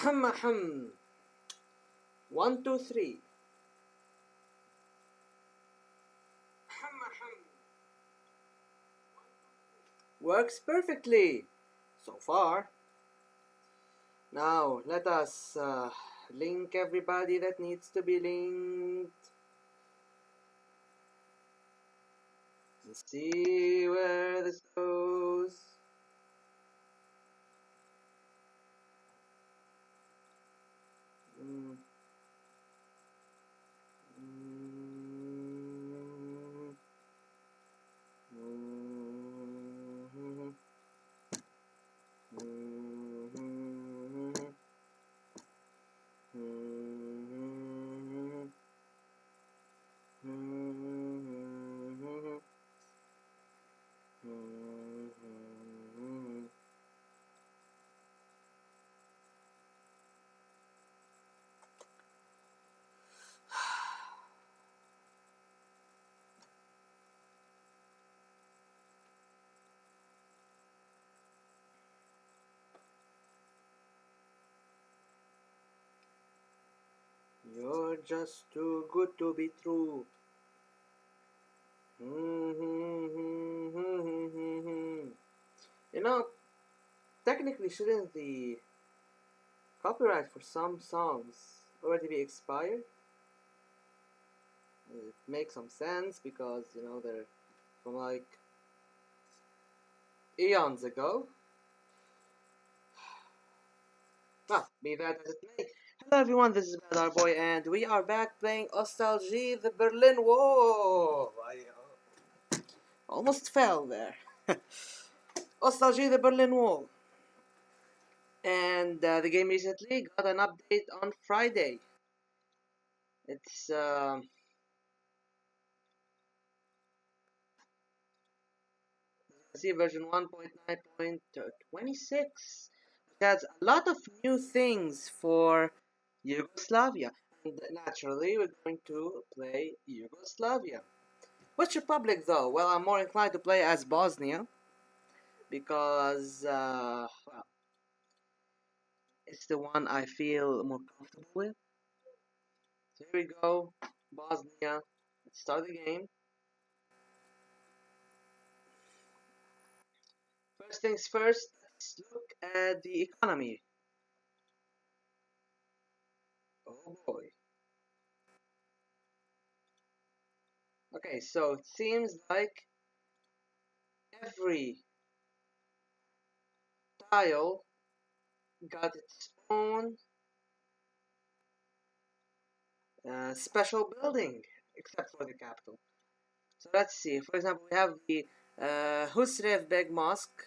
Ahem, ahem. 1, 2, 3. Ahem, ahem. Works perfectly so far. Now let us link everybody that needs to be linked. Let's see where this goes. You're just too good to be true. You know, technically, shouldn't the copyright for some songs already be expired? It makes some sense because, you know, they're from like eons ago. Be that as it may. Hello everyone, this is Badar Boy and we are back playing Ostalgie, the Berlin Wall. I almost fell there. Ostalgie, the Berlin Wall. And the game recently got an update on Friday. It's see version 1.9.26, which has a lot of new things for Yugoslavia. And naturally, we're going to play Yugoslavia. Which republic, though? Well, I'm more inclined to play as Bosnia because, well, it's the one I feel more comfortable with. So here we go, Bosnia. Let's start the game. First things first, let's look at the economy. Oh boy. Okay, so it seems like every tile got its own special building, except for the capital. So let's see. For example, we have the Husrev Beg Mosque.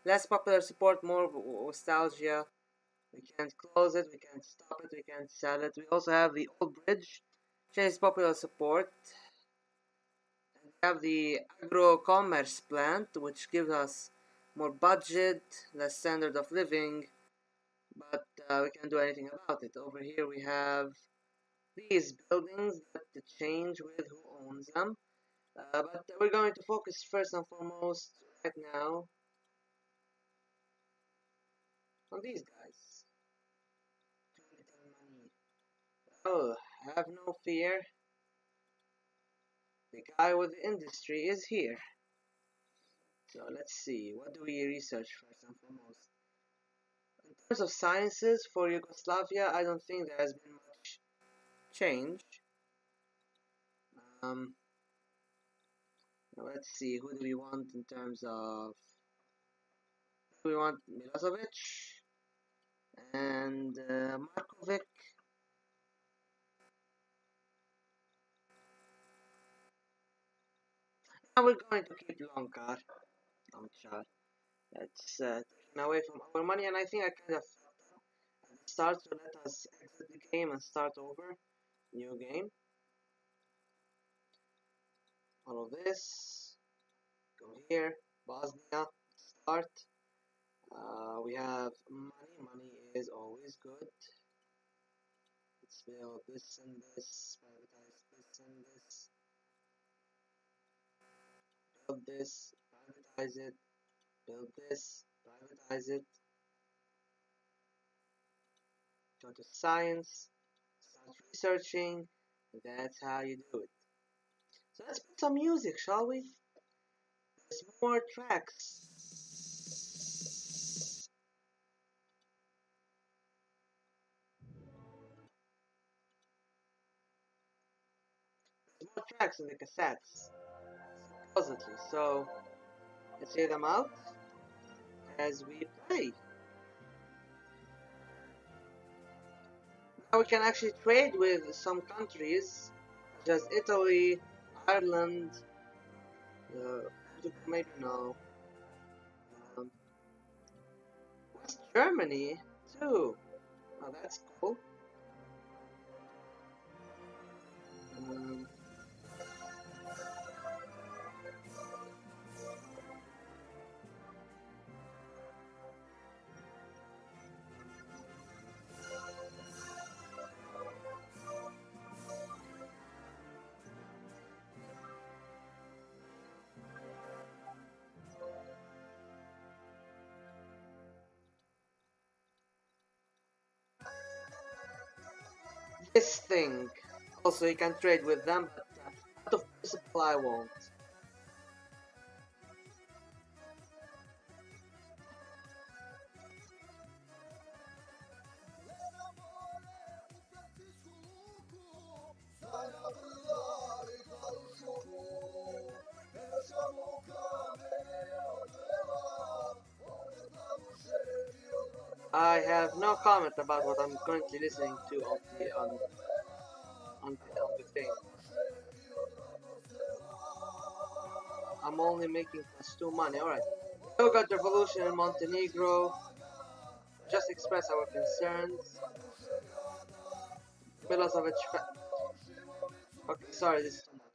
Less popular support, more nostalgia. We can't close it, we can't stop it, we can't sell it. We also have the Old Bridge, which is popular support. And we have the Agro-Commerce plant, which gives us more budget, less standard of living, but we can't do anything about it. Over here we have these buildings that change with who owns them. But we're going to focus first and foremost right now on these guys. Too little money. Oh, have no fear. The guy with the industry is here. So let's see, what do we research first and foremost? In terms of sciences for Yugoslavia, I don't think there has been much change. Let's see, who do we want in terms of... We want Milosevic and Markovic. Now we're going to keep Longchar. It's taken away from our money, and I think I kind of at the start, so let us exit the game and start over. New game. All of this. Go here. Bosnia. Start. We have money. Money is always good. Let's build this and this. Privatize this and this. Build this. Privatize it. Build this. Privatize it. Go to science, start researching, and that's how you do it. So let's put some music, shall we? There's more tracks. There's more tracks in the cassettes, supposedly. So let's hear them out as we play. Now we can actually trade with some countries, such as Italy, Ireland, maybe no, um, West Germany too. Oh, that's cool. Um, this thing. Also, you can trade with them, but out of principle, I won't. I have no comment about what I'm currently listening to on the thing. I'm only making +2 money. Alright. We got revolution in Montenegro. Just express our concerns. Milosevic. Okay, sorry, this is too much.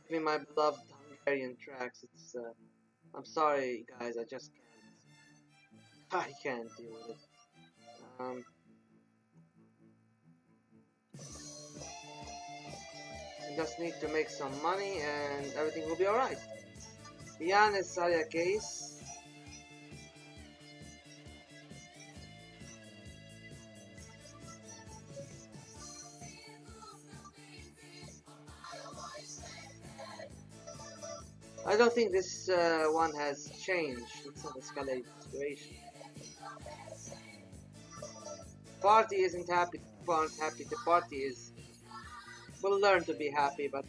Give me my beloved Hungarian tracks. It's I'm sorry, guys. I just can't. I can't deal with it. I just need to make some money and everything will be alright. Yanis Salia case. I don't think this one has changed. It's not escalated situation. Party isn't happy. People aren't happy. The party is. Will learn to be happy, but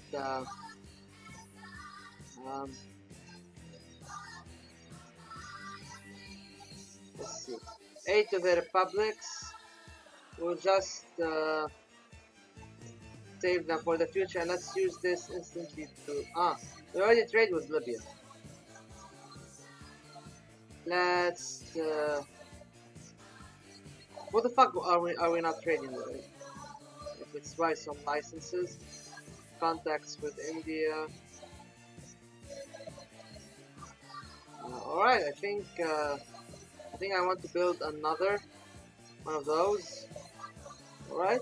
let's see. Aid to the republics. We'll just save them for the future, and let's use this instantly to. We already trade with Libya. Let's. What the fuck are we not trading with it? Let's buy some licenses. Contacts with India. Alright, I think I want to build another one of those. Alright.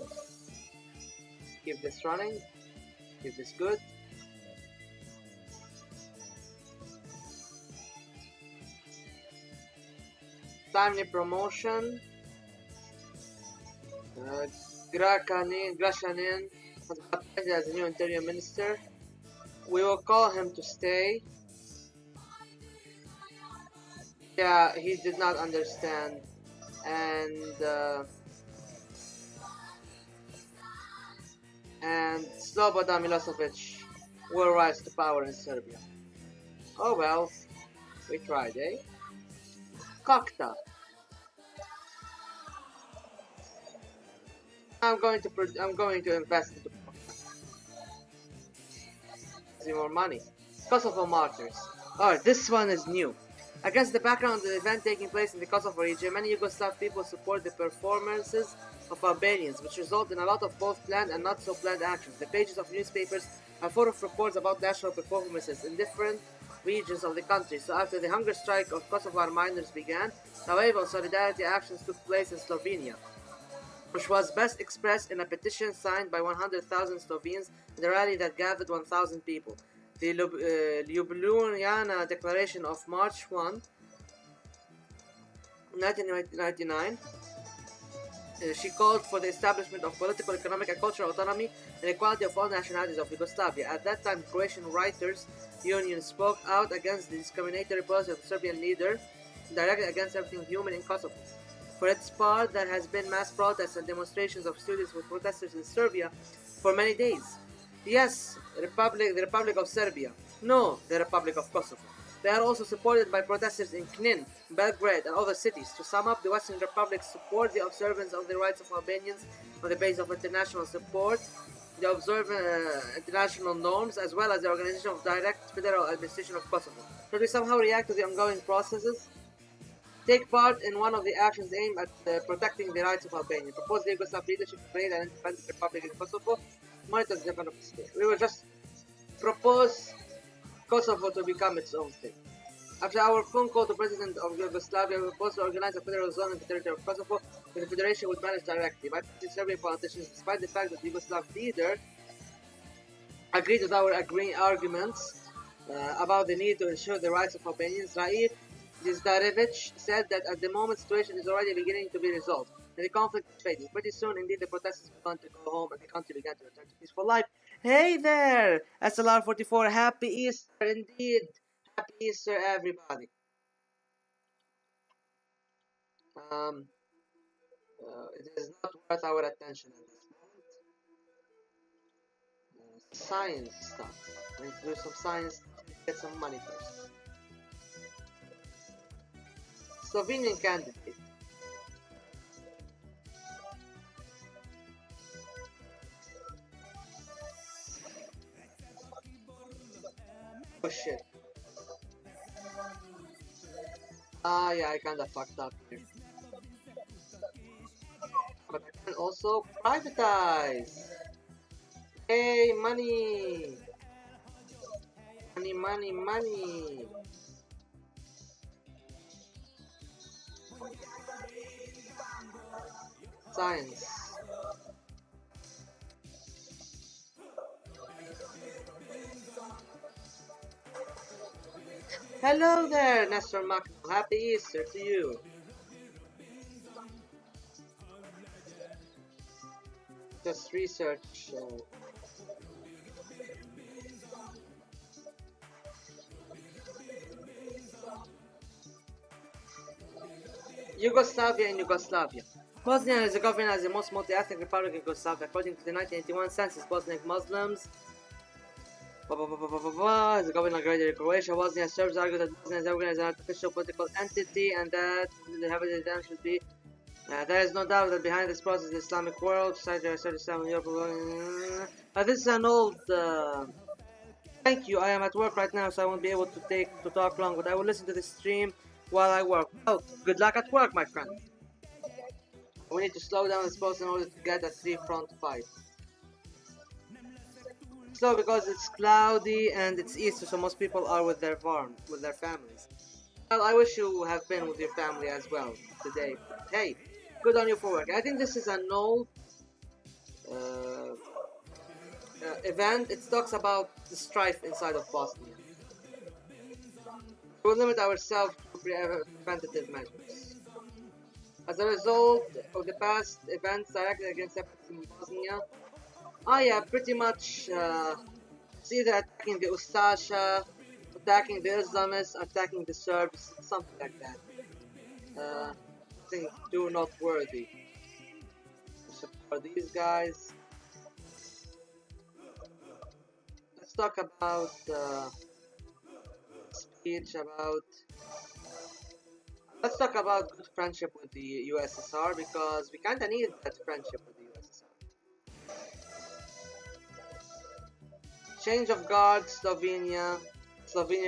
Keep this running. Keep this good. Timely promotion. Grashanin has been appointed as a new interior minister. We will call him to stay. Yeah, he did not understand, and Slobodan Milosevic will rise to power in Serbia. Oh well, we tried, eh? Kokta. I'm going to invest into more money. Kosovo Martyrs. Alright, this one is new. Against the background of the event taking place in the Kosovo region, many Yugoslav people support the performances of Albanians, which result in a lot of both planned and not so planned actions. The pages of newspapers are full of reports about national performances in different regions of the country. So after the hunger strike of Kosovar miners began, a wave of solidarity actions took place in Slovenia, which was best expressed in a petition signed by 100,000 Slovenes in a rally that gathered 1,000 people. The Ljubljana Declaration of March 1 In 1999, she called for the establishment of political, economic, and cultural autonomy and equality of all nationalities of Yugoslavia. At that time, the Croatian Writers' Union spoke out against the discriminatory policy of the Serbian leader, directed against everything human in Kosovo. For its part, there has been mass protests and demonstrations of students with protesters in Serbia for many days. Yes, the Republic of Serbia. No, the Republic of Kosovo. They are also supported by protesters in Knin, Belgrade, and other cities. To sum up, the Western republics support the observance of the rights of Albanians on the basis of international support, the observe international norms, as well as the organization of direct federal administration of Kosovo. Should we somehow react to the ongoing processes? Take part in one of the actions aimed at protecting the rights of Albania. Propose the Yugoslav leadership to create an independent republic in Kosovo. Monitor the development of the state. We will just propose Kosovo to become its own state. After our phone call to the President of Yugoslavia, we proposed to organize a federal zone in the territory of Kosovo, where the Federation would manage directly. By Serbian politicians, despite the fact that the Yugoslav leader agreed with our arguments about the need to ensure the rights of Albanians, Raif Dizdarevic said that at the moment the situation is already beginning to be resolved, and the conflict is fading. Pretty soon, indeed, the protesters began to go home, and the country began to return to peaceful life. Hey there! SLR44, happy Easter indeed! Happy Easter, everybody! It is not worth our attention at this moment. Science stuff. I need to do some science, get some money first. Slovenian candidate. Oh shit. Ah, yeah, I kinda fucked up here. But I can also privatize. Hey, money! Money, money, money! Science. Hello there, Nestor Macno. Happy Easter to you. Just research. Yugoslavia and Yugoslavia. Bosnia and Herzegovina is the most multi-ethnic republic in Yugoslavia. According to the 1981 census, Bosniak Muslims Herzegovina greater Croatia. Bosnia Serbs argue that Bosnia and Herzegovina is an artificial political entity and that the habitat should be. There is no doubt that behind this process, the Islamic world, society, Islam, and Europe. This is an old. Thank you. I am at work right now, so I won't be able to talk long. But I will listen to the stream while I work. Oh, good luck at work, my friend. We need to slow down this process in order to get a 3-front fight. Slow because it's cloudy and it's Easter, so most people are with their families. Well, I wish you have been with your family as well today. But hey, good on you for work. I think this is an old event. It talks about the strife inside of Bosnia. We will limit ourselves to preventative measures. As a result of the past events directed against separatists in Bosnia, pretty much it's either attacking the Ustaša, attacking the Islamists, attacking the Serbs, something like that. I think do not worthy to support these guys. Let's talk about speech about. Let's talk about good friendship with the USSR because we kinda need that friendship with the USSR. Change of guard, Slovenian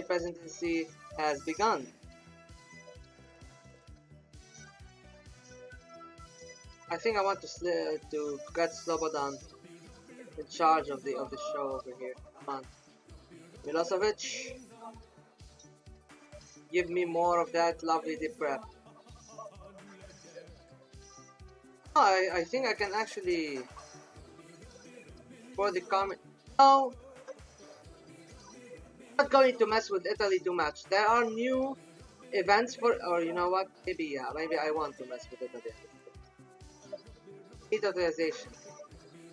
presidency has begun. I think I want to get Slobodan in charge of the show over here. Come on, Milosevic, give me more of that lovely deep breath. Oh, I think I can actually for the comment. No, I'm not going to mess with Italy too much. There are new Events for, or you know what? Maybe yeah, maybe I want to mess with it at the end. Need authorization.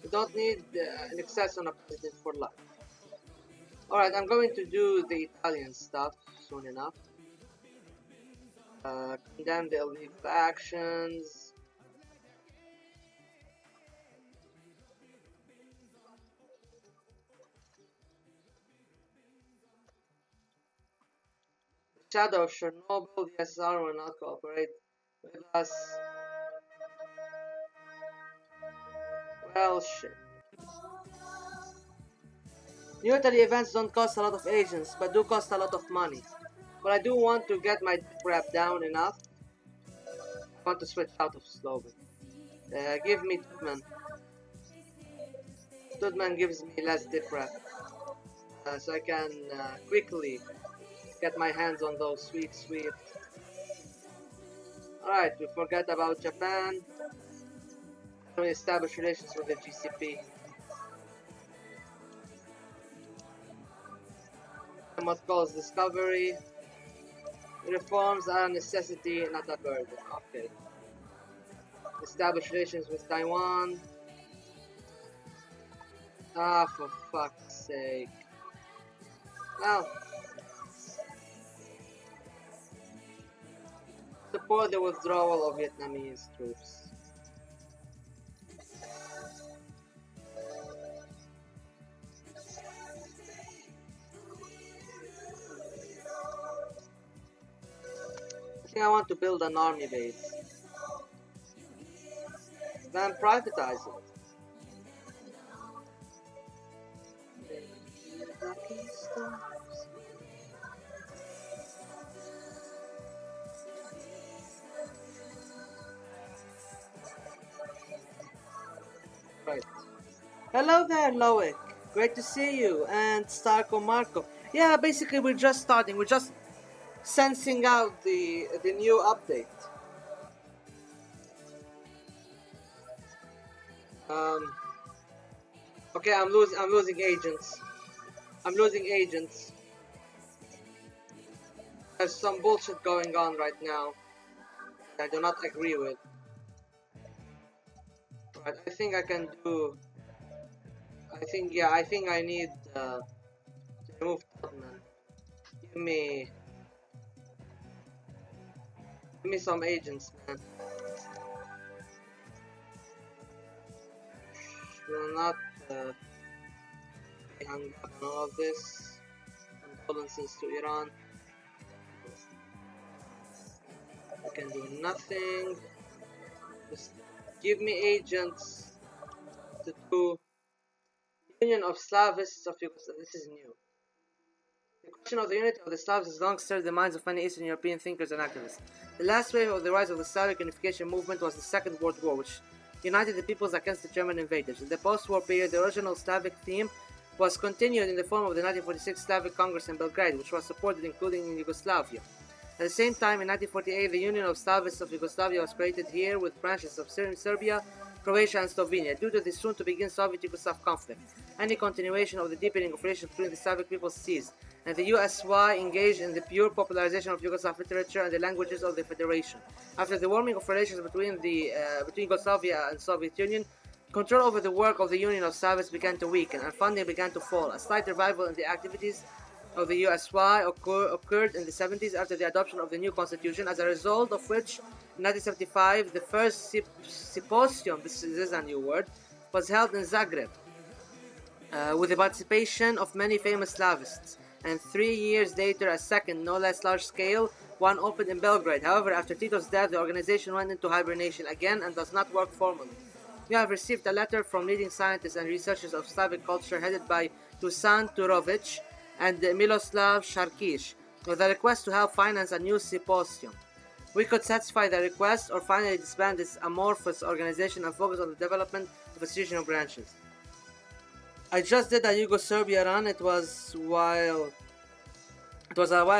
You don't need an access on a president for life. Alright, I'm going to do the Italian stuff soon enough. Condemn the illegal actions. The shadow of Chernobyl, the SSR will not cooperate with us. Well, shit. Usually events don't cost a lot of agents, but do cost a lot of money. But I do want to get my prep down enough. I want to switch out of Slogan. Give me Tudman. Tudman gives me less diff rep. So I can quickly get my hands on those sweet. Alright, we forget about Japan. We establish relations with the GCP. And what calls discovery. Reforms are a necessity, not a burden. Okay. Establish relations with Taiwan. Ah, for fuck's sake. Well, support the withdrawal of Vietnamese troops. I think I want to build an army base. Then privatize it. Right. Hello there, Loic. Great to see you. And Starko Marco. Yeah, basically we're just starting. We're just sensing out the new update. Okay, I'm losing agents. I'm losing agents. There's some bullshit going on right now that I do not agree with. But I think I can do. I think I need to remove Tottenham. Give me some agents, man. Will not be hung up on all this. Condolences to Iran. I can do nothing. Just give me agents to do Union of Slavists of Yugoslavia. This is new. The question of the unity of the Slavs has long stirred the minds of many Eastern European thinkers and activists. The last wave of the rise of the Slavic unification movement was the Second World War, which united the peoples against the German invaders. In the post-war period, the original Slavic theme was continued in the form of the 1946 Slavic Congress in Belgrade, which was supported including in Yugoslavia. At the same time, in 1948, the Union of Slavists of Yugoslavia was created here with branches of Serbia, Croatia and Slovenia, due to the soon-to-begin Soviet-Yugoslav conflict. Any continuation of the deepening of relations between the Slavic peoples ceased, and the USY engaged in the pure popularization of Yugoslav literature and the languages of the Federation. After the warming of relations between Yugoslavia and Soviet Union, control over the work of the Union of Slavists began to weaken, and funding began to fall. A slight revival in the activities of the USY occurred in the 70s after the adoption of the new constitution, as a result of which, in 1975, the first symposium, this is a new word, was held in Zagreb, with the participation of many famous Slavists, and 3 years later a second, no less large-scale, one opened in Belgrade. However, after Tito's death, the organization went into hibernation again and does not work formally. We have received a letter from leading scientists and researchers of Slavic culture headed by Dusan Turovic and Miloslav Sharkish, with a request to help finance a new symposium. We could satisfy the request or finally disband this amorphous organization and focus on the development of its regional branches. I just did a Yugoslavia run. It was a while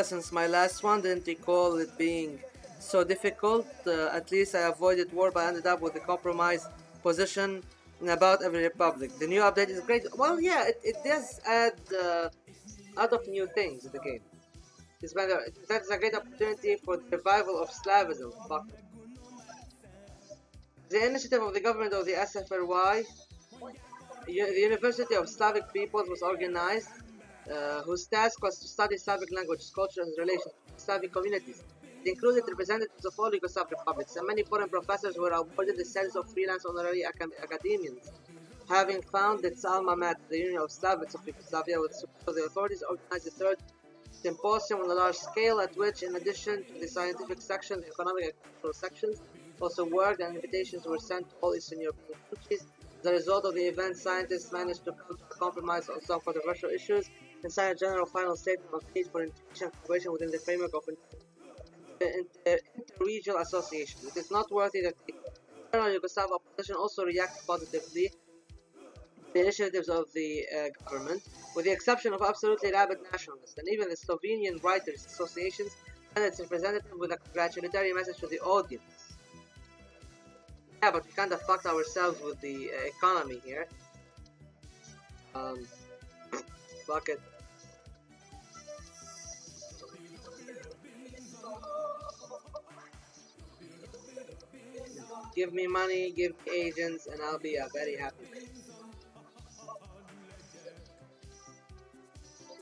since my last one. Didn't recall it being so difficult. At least I avoided war, but I ended up with a compromised position in about every republic. The new update is great. Well, yeah, it does add a lot of new things to the game. That's a great opportunity for the revival of Slavism. Fuck. The initiative of the government of the SFRY, the University of Slavic Peoples, was organized, whose task was to study Slavic languages, culture, and relations with Slavic communities. It included representatives of all Yugoslav republics, and many foreign professors were awarded the status of freelance honorary academians. Having founded its alma mater, the Union of Slavs of Yugoslavia, with the support of the authorities, organized the third symposium on a large scale, at which, in addition to the scientific section, the economic and cultural sections also worked, and invitations were sent to all Eastern European countries. As a result of the event, scientists managed to come to a compromise on some controversial issues and sign a general final statement of need for integration and cooperation within the framework of inter-regional association. It is noteworthy that the internal Yugoslav opposition also reacted positively to the initiatives of the government, with the exception of absolutely rabid nationalists, and even the Slovenian Writers Associations sent its representative with a congratulatory message to the audience. Yeah, but we kinda fucked ourselves with the economy here. Fuck it. Give me money, give me agents, and I'll be a very happy man.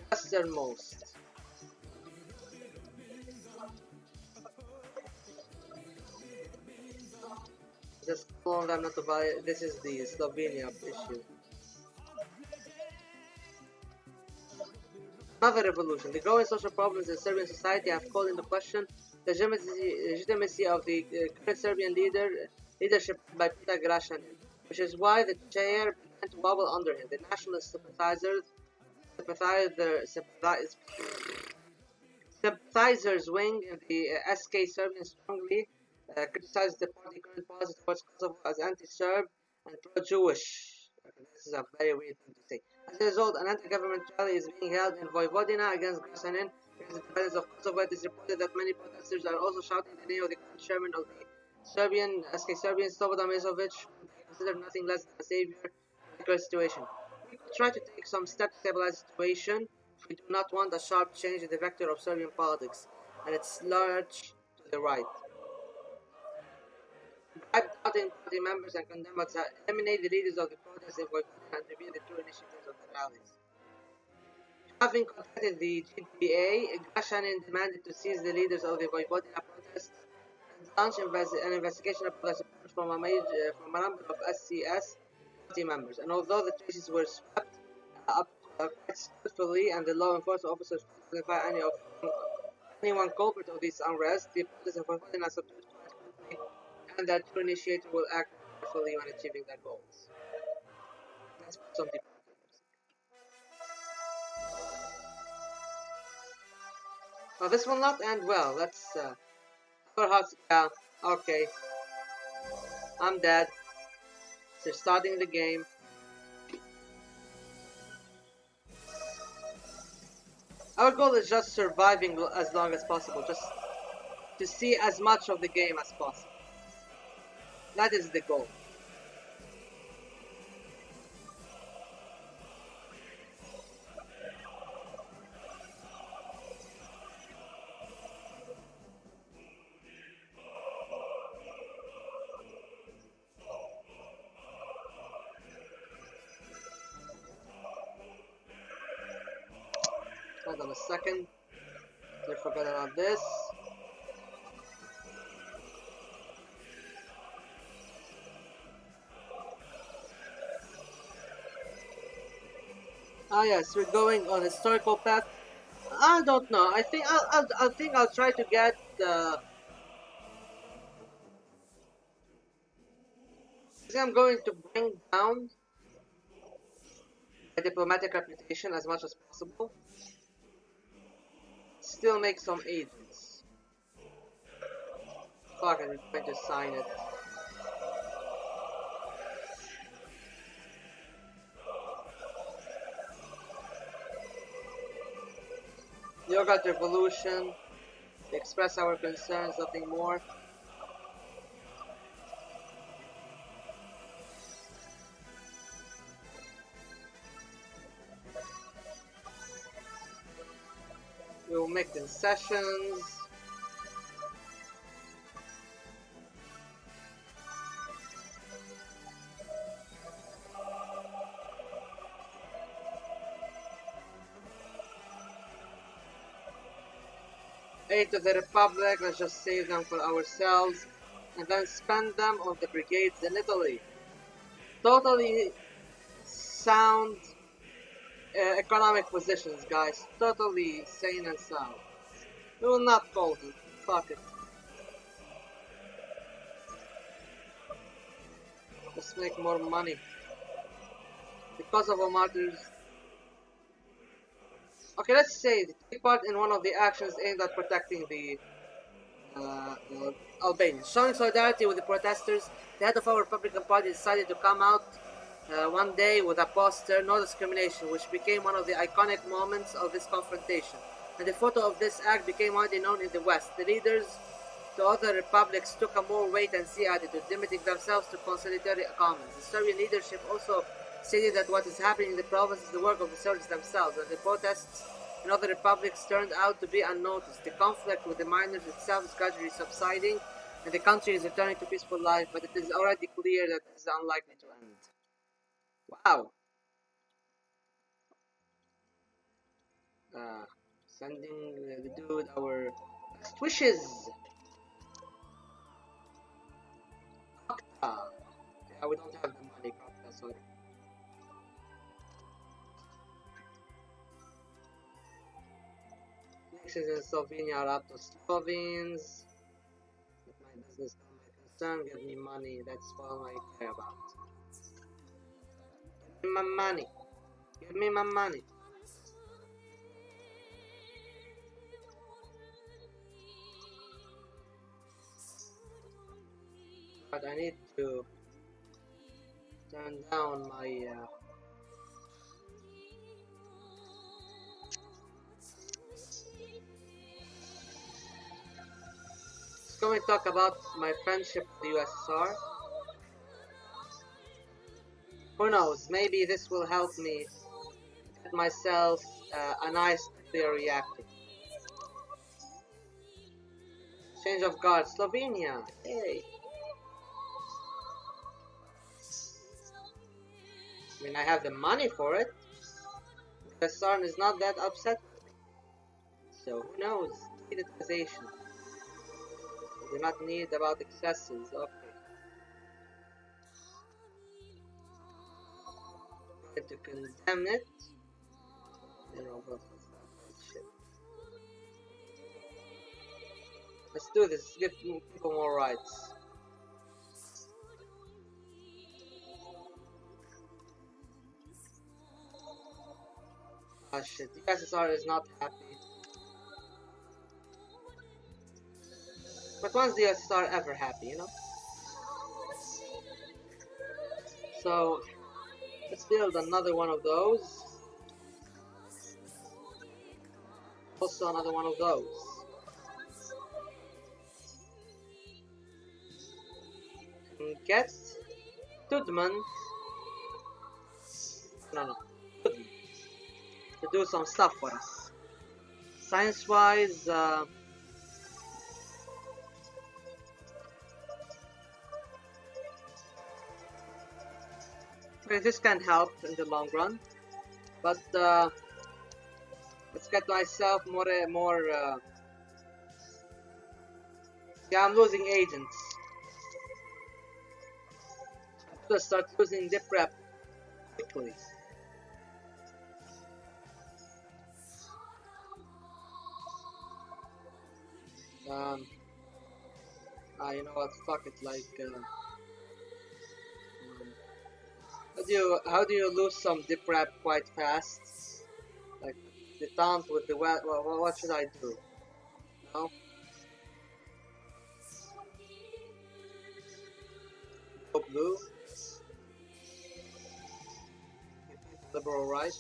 Westernmost. Just call them not to buy it. This is the Slovenia issue. Another revolution. The growing social problems in Serbian society have called into question the legitimacy of the current Serbian leadership by Peter Grašanin, which is why the chair began to wobble under him. The nationalist sympathizers wing in the SK Serbian strongly criticized the party current policy towards Kosovo as anti-Serb and pro-Jewish. This is a very weird thing to say. As a result, an anti-government rally is being held in Vojvodina against Grašanin against the independence of Kosovo. It is reported that many protesters are also shouting the name of the current chairman of the SK Serbian, Slobodan Milosevic, who they consider nothing less than a savior of the current situation. We could try to take some steps to stabilize the situation if we do not want a sharp change in the vector of Serbian politics, and it's large to the right. Bribe doubting party members and condemn eliminate the leaders of the protests in Vojvodina and review the true initiatives of the rallies. Having contacted the GDA, Grašanin demanded to seize the leaders of the Vojvodina protests and launch an investigation about the support from a number of SCS party members. And although the traces were swept up quite skillfully and the law enforcement officers couldn't identify anyone culprit of this unrest, the protests in Vojvodina subdued quite quickly, and that true initiator will act carefully when achieving their goals. Let's put some deep. Well, this will not end well. Let's yeah, okay. I'm dead. So starting the game. Our goal is just surviving as long as possible, just to see as much of the game as possible. That is the goal. Hold on a second. I forgot about this. Ah yes, we're going on historical path. I don't know. I think I'll try to get I'm going to bring down a diplomatic reputation as much as possible. Still make some agents. Fuck it, we're going to sign it. Yogurt Revolution. We express our concerns, nothing more. We will make concessions. Aid to the Republic, let's just save them for ourselves, and then spend them on the brigades in Italy. Totally sound economic positions, guys. Totally sane and sound. We will not call him. Fuck it. Let's make more money. The Kosovo martyrs. Okay, let's say they take part in one of the actions aimed at protecting the Albanians. Showing solidarity with the protesters, the head of our Republican Party decided to come out one day with a poster, "No Discrimination," which became one of the iconic moments of this confrontation. And the photo of this act became widely known in the West. The leaders to other republics took a more wait-and-see attitude, limiting themselves to conciliatory comments. The Serbian leadership also stated that what is happening in the province is the work of the Serbs themselves, and the protests in other republics turned out to be unnoticed. The conflict with the miners itself is gradually subsiding, and the country is returning to peaceful life, but it is already clear that it is unlikely to end. Wow. Sending the dude our best wishes. Yeah, we don't have the money, sorry. Elections in Slovenia are up to Slovenes. Let my business come my concern, give me money, that's all I care about. Give me my money. Give me my money. But I need to turn down my Can we talk about my friendship with the USSR? Who knows, maybe this will help me get myself a nice nuclear reactor. Change of guard, Slovenia, yay! I mean, I have the money for it. The USSR is not that upset with me. So, who knows? Digitization. We do not need about excesses, okay. Going to condemn it. Shit. Let's do this, give people more rights. Ah shit, the USSR is not happy. But when's the USSR ever happy, you know? So, let's build another one of those. Also another one of those. And get Tudman. No. Tudman. To do some stuff for us. Science-wise, this can help in the long run, but let's get myself more. Yeah, I'm losing agents. I'm gonna start losing dip rep quickly. You know what? Fuck it. Like, how do you lose some dip rep quite fast? Like the taunt with the what should I do? No. Go blue. Liberal rights.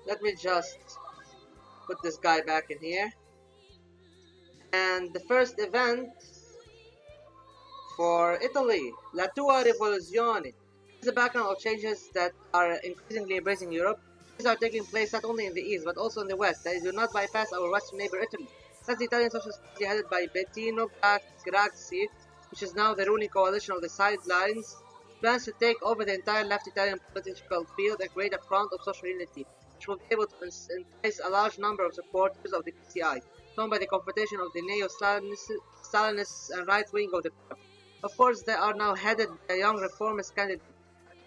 Let me just put this guy back in here. And the first event For Italy, La Tua Rivoluzione is the background of changes that are increasingly embracing Europe. These are taking place not only in the east but also in the west. They do not bypass our western neighbor Italy. That's the Italian Socialist Party headed by Bettino Craxi, which is now the ruling coalition of the sidelines, plans to take over the entire left Italian political field and create a front of social unity, which will be able to entice a large number of supporters of the PCI, torn by the confrontation of the neo-Stalinists and right wing of the party. Of course, they are now headed by a young reformist candidate,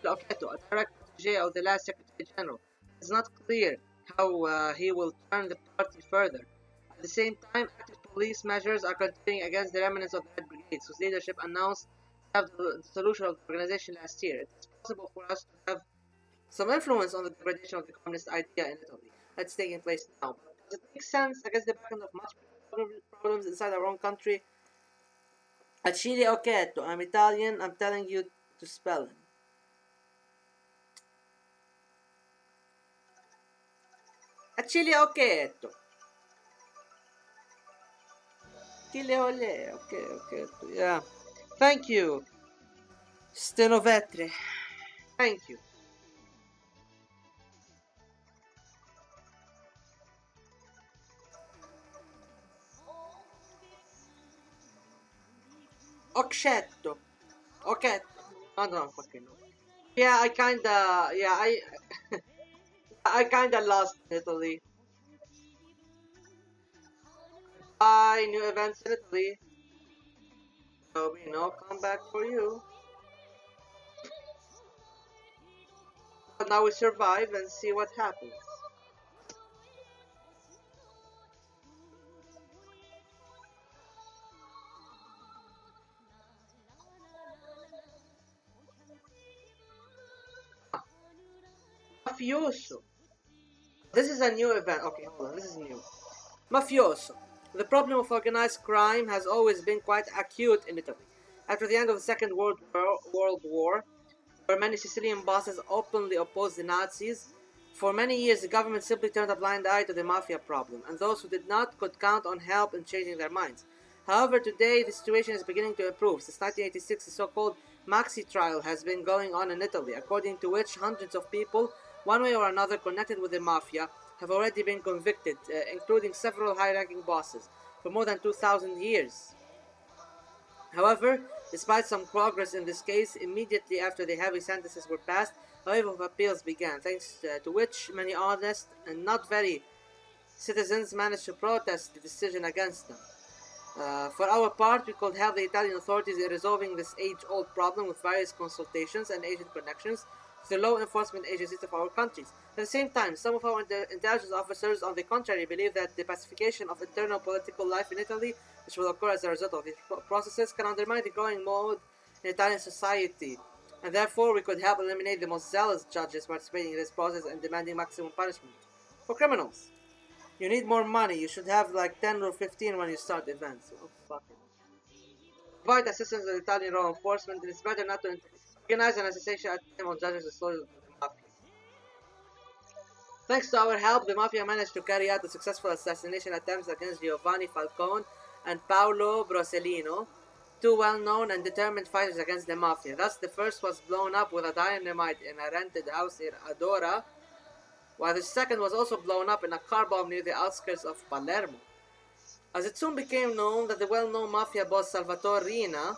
Oketo, a direct protege of the last Secretary General. It's not clear how he will turn the party further. At the same time, active police measures are continuing against the remnants of the Red Brigades, whose leadership announced to have the solution of the organization last year. It is possible for us to have some influence on the degradation of the communist idea in Italy that's taking place now. But does it make sense against the background of much problems inside our own country? Achille Occhetto. I'm Italian. I'm telling you to spell him. Achille Occhetto. Achille Ole. Okay, Occhetto. Yeah. Thank you. Stenovetre. Thank you. Occhetto. Occhetto. I don't fucking know. Yeah, I kinda. Yeah, I kinda lost Italy. New events in Italy. There'll be no comeback for you. But now we survive and see what happens. Mafioso. This is a new event. Okay, hold on. This is new. Mafioso. The problem of organized crime has always been quite acute in Italy. After the end of the Second World War, where many Sicilian bosses openly opposed the Nazis, for many years the government simply turned a blind eye to the mafia problem, and those who did not could count on help in changing their minds. However, today the situation is beginning to improve. Since 1986, the so-called Maxi trial has been going on in Italy, according to which hundreds of people, one way or another connected with the mafia, have already been convicted, including several high-ranking bosses, for more than 2,000 years. However, despite some progress in this case, immediately after the heavy sentences were passed, a wave of appeals began, thanks to which many honest and not very citizens managed to protest the decision against them. For our part, we could help the Italian authorities in resolving this age-old problem with various consultations and agent connections to the law enforcement agencies of our countries. At the same time, some of our intelligence officers, on the contrary, believe that the pacification of internal political life in Italy, which will occur as a result of these processes, can undermine the growing mood in Italian society, and therefore we could help eliminate the most zealous judges participating in this process and demanding maximum punishment for criminals. You need more money. You should have like 10 or 15 when you start events. Oh, fuck it. Provide assistance to the Italian law enforcement. It is better not to organize an assassination attempt on judges associated with the mafia. Thanks to our help, the mafia managed to carry out the successful assassination attempts against Giovanni Falcone and Paolo Borsellino, two well-known and determined fighters against the mafia. Thus, the first was blown up with a dynamite in a rented house in Adora, while the second was also blown up in a car bomb near the outskirts of Palermo. As it soon became known that the well-known mafia boss Salvatore Rina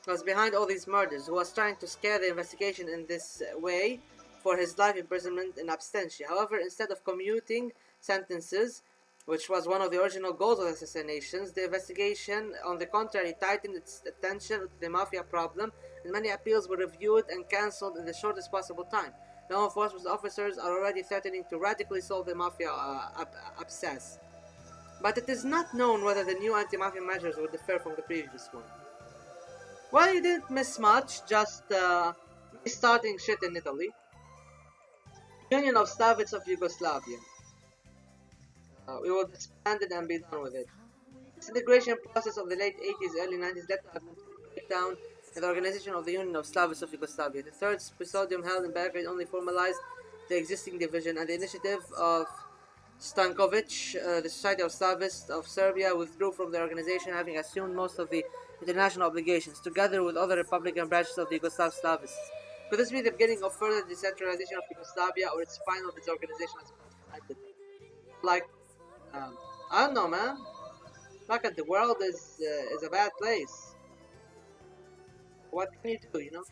was behind all these murders, who was trying to scare the investigation in this way for his life imprisonment in absentia. However, instead of commuting sentences, which was one of the original goals of the assassinations, the investigation, on the contrary, tightened its attention to the mafia problem, and many appeals were reviewed and cancelled in the shortest possible time. Law enforcement officers are already threatening to radically solve the mafia abscess. But it is not known whether the new anti-mafia measures will differ from the previous one. Well, you didn't miss much, just restarting shit in Italy. Union of Slavics of Yugoslavia. We will disband it and be done with it. This integration process of the late 80s, early 90s led to a breakdown in the organization of the Union of Slavics of Yugoslavia. The third symposium held in Belgrade only formalized the existing division, and the initiative of Stankovic, the Society of Slavists of Serbia, withdrew from the organization, having assumed most of the international obligations, together with other Republican branches of the Yugoslav Slavists. Could this be the beginning of further decentralization of Yugoslavia, or its final disorganization as a political entity? Like, I don't know, man. Look at the world is a bad place. What can you do, you know?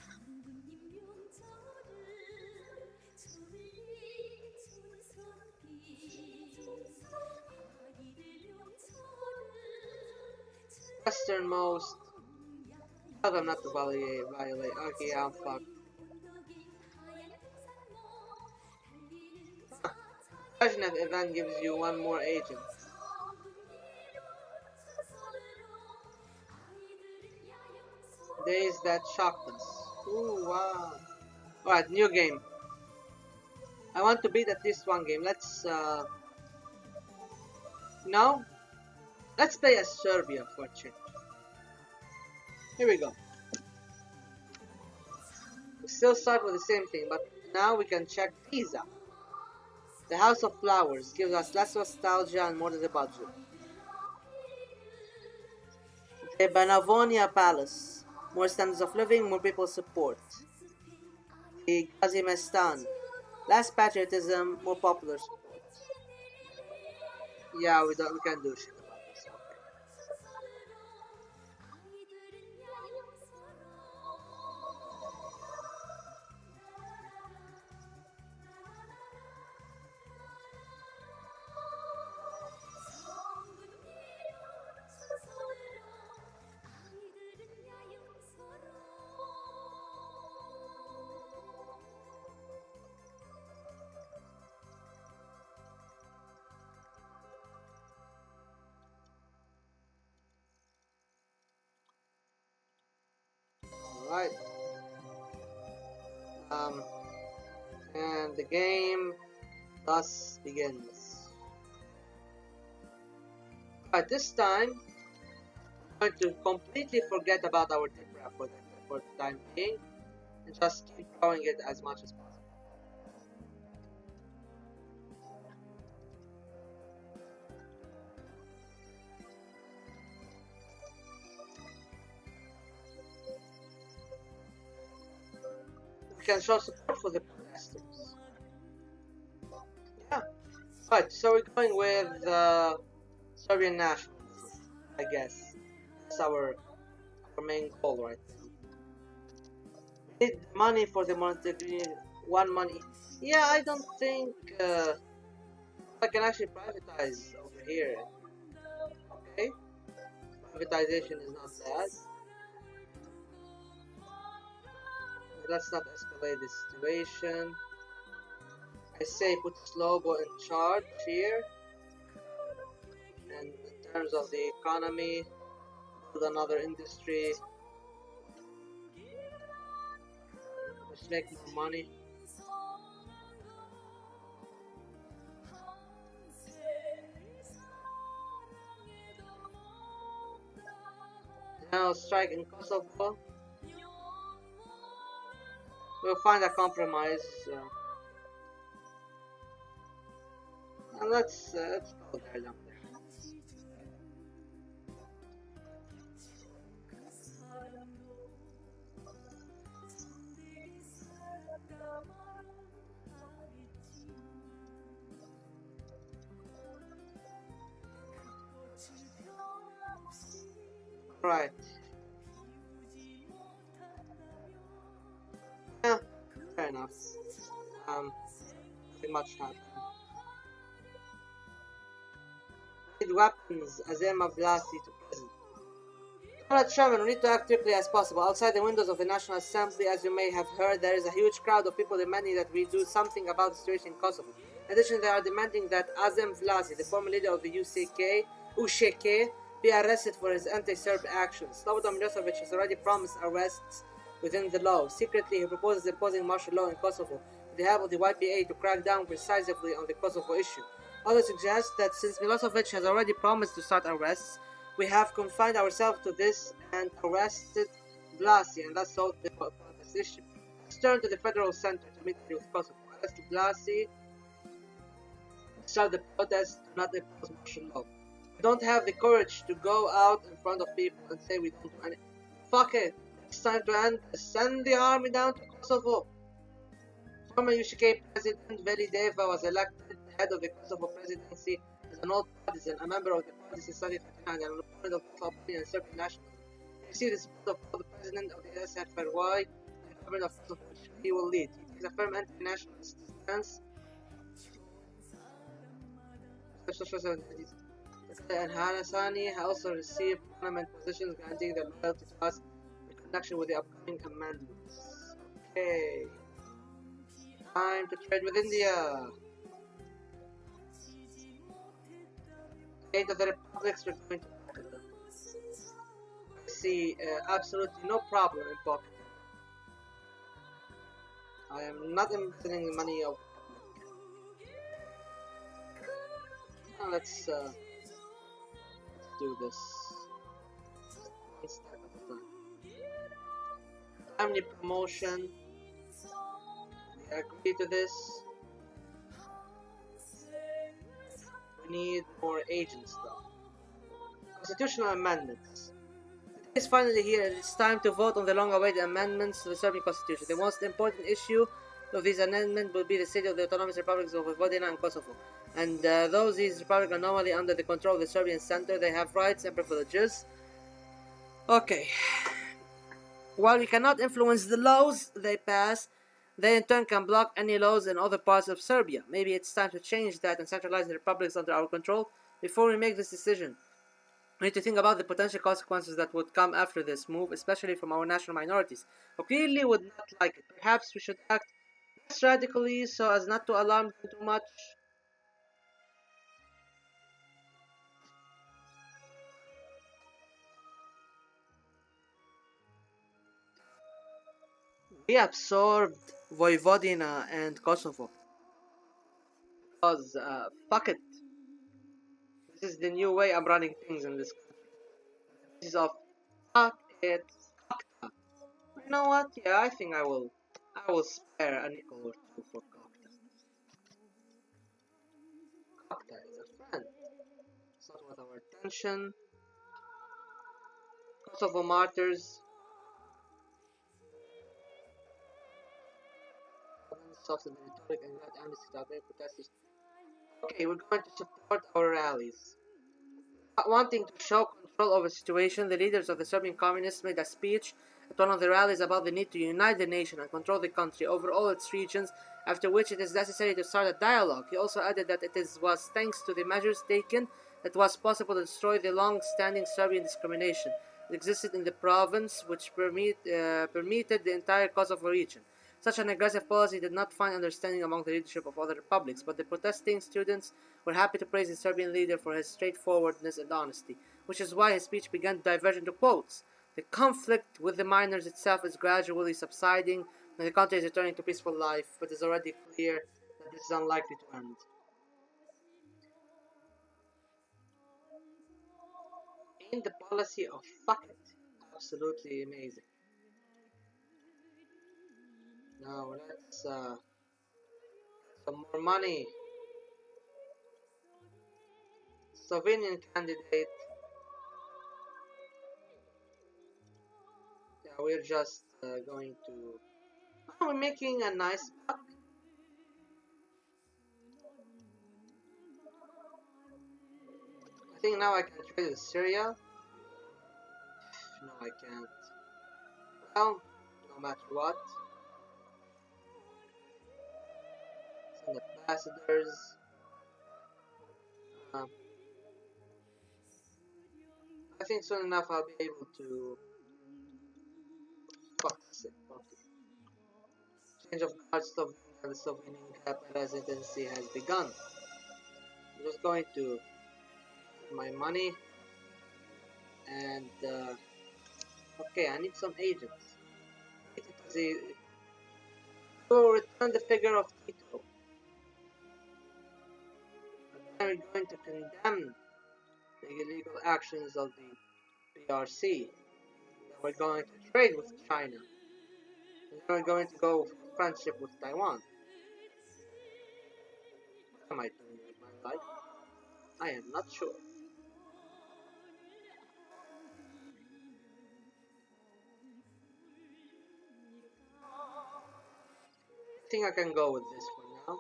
Westernmost. Tell them not to violate. Okay, I'm fucked. Imagine if event gives you one more agent. Days that shocked us. Ooh, wow. Alright, new game. I want to beat at least one game. No? Let's play as Serbia for a change. Here we go. We still start with the same thing, but now we can check Pisa. The House of Flowers gives us less nostalgia and more to the budget. The Banavonia Palace. More standards of living, more people support. The Gazimestan. Less patriotism, more popular support. Yeah, we can't do shit about this. Alright. And the game thus begins. Alright, this time I'm going to completely forget about our tip wrap for the time being and just keep growing it as much as possible. We can show support for the protesters. Yeah. Right, so we're going with Serbian nationalism, I guess. That's our main goal right now. We need money for the Montenegrin one money. Yeah, I don't think I can actually privatize over here. Okay? Privatization is not bad. Let's not escalate the situation. I say put Slobo in charge here. And in terms of the economy, build another industry. Let's make more money. Now strike in Kosovo. We'll find a compromise. And let's go there down there. Right. Yeah, fair enough. Pretty much happened. Need weapons, Azema Vlasi to prison. Comrade Sherman, we need to act quickly as possible. Outside the windows of the National Assembly, as you may have heard, there is a huge crowd of people demanding that we do something about the situation in Kosovo. In addition, they are demanding that Azem Vlasi, the former leader of the USK, be arrested for his anti-Serb actions. Slobodan Milosevic has already promised arrests within the law. Secretly, he proposes imposing martial law in Kosovo with the help of the YPA to crack down precisely on the Kosovo issue. Others suggest that since Milosevic has already promised to start arrests, we have confined ourselves to this and arrested Blasi, and that's solved this issue. Let's turn to the Federal Center to meet with Kosovo. Arrest Blasi. start the protests, do not impose martial law. We don't have the courage to go out in front of people and say we don't do anything. Fuck it. It's time to end this. Send the army down to Kosovo. Former USK President Veli Deva was elected head of the Kosovo presidency as an old partisan, a member of the Party Society Fraternity and an opponent of both Albanian and Serbian nationalism. He received the support of the President of the SFRY and the government of Kosovo, which he will lead. He takes a firm anti-nationalist stance and Hassani also received parliament positions granting their loyalty to us in connection with the upcoming amendments. Okay. Time to trade with India. Eight of the republics we're going to pocket them. I see absolutely no problem in pocketing. I am not embezzling the money of the public. Now let's do this. One step at a time. Family promotion. We agree to this. We need more agents though. Constitutional amendments. The day is finally here. It is time to vote on the long-awaited amendments to the Serbian constitution. The most important issue of these amendments will be the state of the autonomous republics of Vojvodina and Kosovo. And though these republics are normally under the control of the Serbian center, they have rights and privileges. Okay. While we cannot influence the laws they pass, they in turn can block any laws in other parts of Serbia. Maybe it's time to change that and centralize the republics under our control. Before we make this decision, we need to think about the potential consequences that would come after this move, especially from our national minorities, who clearly would not like it. Perhaps we should act less radically so as not to alarm them too much. We absorbed Vojvodina and Kosovo because fuck it. This is the new way I'm running things in this country. This is of fuck it, Kokta. You know what? Yeah, I think I will spare a nickel or two for Kokta. Kokta is a friend. It's not worth our attention. Kosovo martyrs. Soften the rhetoric and grant amnesty to Albanian protesters. Okay, we're going to support our rallies. Not wanting to show control over the situation, the leaders of the Serbian communists made a speech at one of the rallies about the need to unite the nation and control the country over all its regions, after which it is necessary to start a dialogue. He also added that was thanks to the measures taken that it was possible to destroy the long-standing Serbian discrimination that existed in the province, which permitted the entire Kosovo region. Such an aggressive policy did not find understanding among the leadership of other republics, but the protesting students were happy to praise the Serbian leader for his straightforwardness and honesty, which is why his speech began to diverge into quotes. The conflict with the miners itself is gradually subsiding, and the country is returning to peaceful life, but it is already clear that this is unlikely to end. In the policy of fuck it, absolutely amazing. Now let's some more money. Slovenian candidate. Yeah, we're just going to. Oh, we're making a nice buck. I think now I can trade with Syria. No, I can't. Well, no matter what. Send ambassadors. I think soon enough I'll be able to. Fuck this. Change of guards, Slovenia and the Slovenian presidency has begun. I'm just going to put my money and okay, I need some agents. To return the figure of Tito. And then we're going to condemn the illegal actions of the PRC. Then we're going to trade with China. And then we're going to go for friendship with Taiwan. What am I doing with my like? I am not sure. I think I can go with this for now.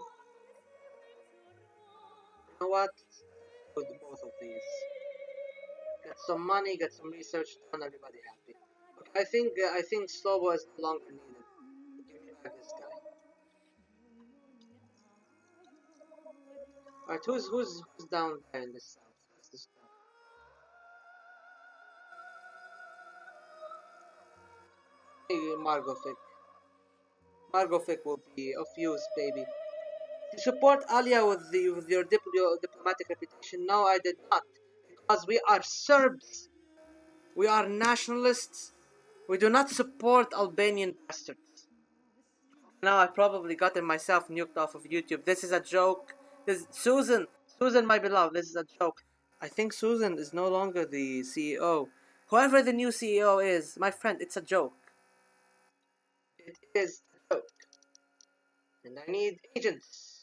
You know what? With both of these. Get some money, get some research done, everybody happy. Okay, I think Slobo is no longer needed. Give me back this guy. Alright, who's down there in the south? That's the stuff. Hey, Margovic. Margovic will be of use, baby. To support Alia with your diplomatic reputation? No, I did not. Because we are Serbs. We are nationalists. We do not support Albanian bastards. Now I've probably gotten myself nuked off of YouTube. This is a joke. This Susan, my beloved, this is a joke. I think Susan is no longer the CEO. Whoever the new CEO is, my friend, it's a joke. It is a joke. And I need agents.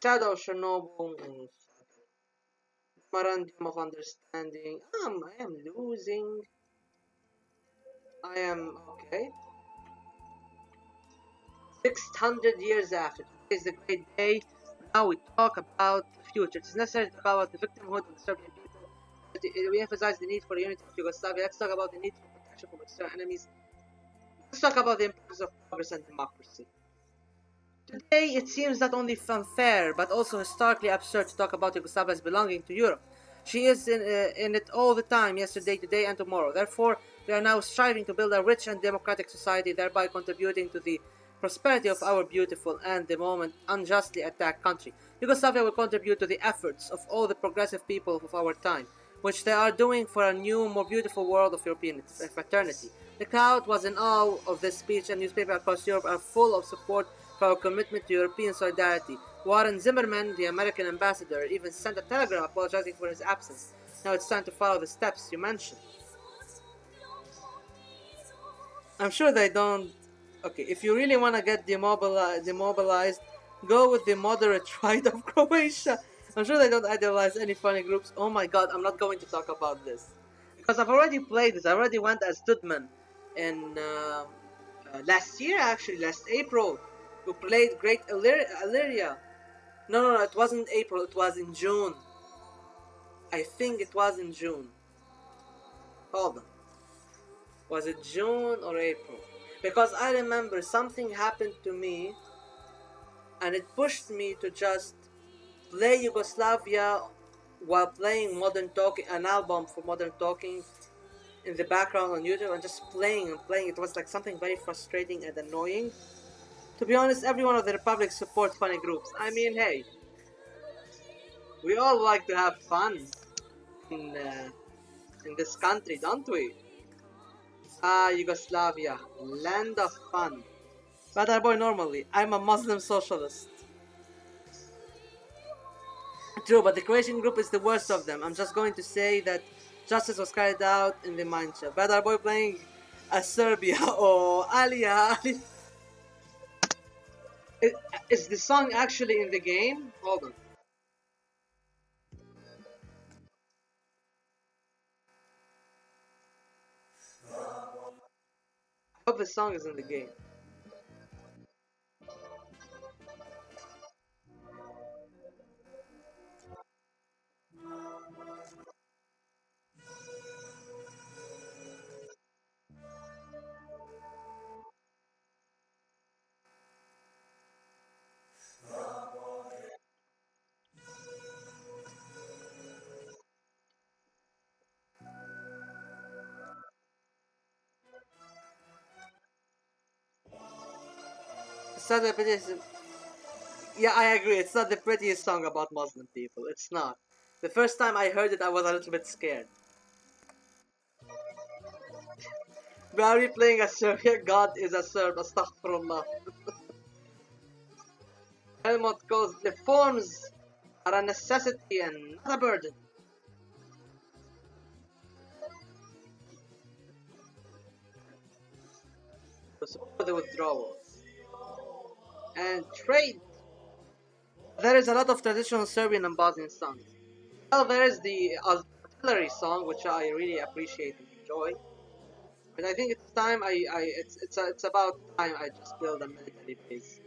Shadow Chernobyl and Memorandum of Understanding. I am losing. I am okay. 600 years after. Today is the great day. Now we talk about the future. It is necessary to talk about the victimhood of the Serbian people. We emphasize the need for unity of Yugoslavia. Let's talk about the need for protection from external enemies. Let's talk about the importance of progress and democracy. Today, it seems not only unfair, but also historically absurd to talk about Yugoslavia as belonging to Europe. She is in it all the time, yesterday, today, and tomorrow. Therefore, we are now striving to build a rich and democratic society, thereby contributing to the prosperity of our beautiful and, the moment, unjustly attacked country. Yugoslavia will contribute to the efforts of all the progressive people of our time, which they are doing for a new, more beautiful world of European fraternity. The crowd was in awe of this speech, and newspapers across Europe are full of support for our commitment to European solidarity. Warren Zimmerman, the American ambassador, even sent a telegram apologizing for his absence. Now it's time to follow the steps you mentioned. I'm sure they don't. Okay, if you really want to get demobilized, go with the moderate right of Croatia. I'm sure they don't idealize any funny groups. Oh my god, I'm not going to talk about this. Because I've already played this. I already went as Studman in last year, actually, last April. We played Great Illyria. No, it wasn't April, it was in June. I think it was in June. Hold on. Was it June or April? Because I remember something happened to me and it pushed me to just play Yugoslavia while playing Modern Talking, an album for Modern Talking in the background on YouTube, and just playing and playing. It was like something very frustrating and annoying. To be honest, every one of the Republic supports funny groups. I mean, hey, we all like to have fun in this country, don't we? Yugoslavia, land of fun. But boy, normally, I'm a Muslim socialist. True, but the Croatian group is the worst of them. I'm just going to say that justice was carried out in the Mancha. Badar boy playing as Serbia. Oh, Alia. Is the song actually in the game? Hold on. I hope the song is in the game. It's not the prettiest. Yeah, I agree. It's not the prettiest song about Muslim people. It's not. The first time I heard it, I was a little bit scared. Barry playing a Serbia. God is a Serb. Astaghfirullah. Helmut goes. The forms are a necessity and not a burden. To support the withdrawal and trade. There is a lot of traditional Serbian and Bosnian songs. Well, there is the artillery song, which I really appreciate and enjoy. But I think it's time it's about time I just build a military base.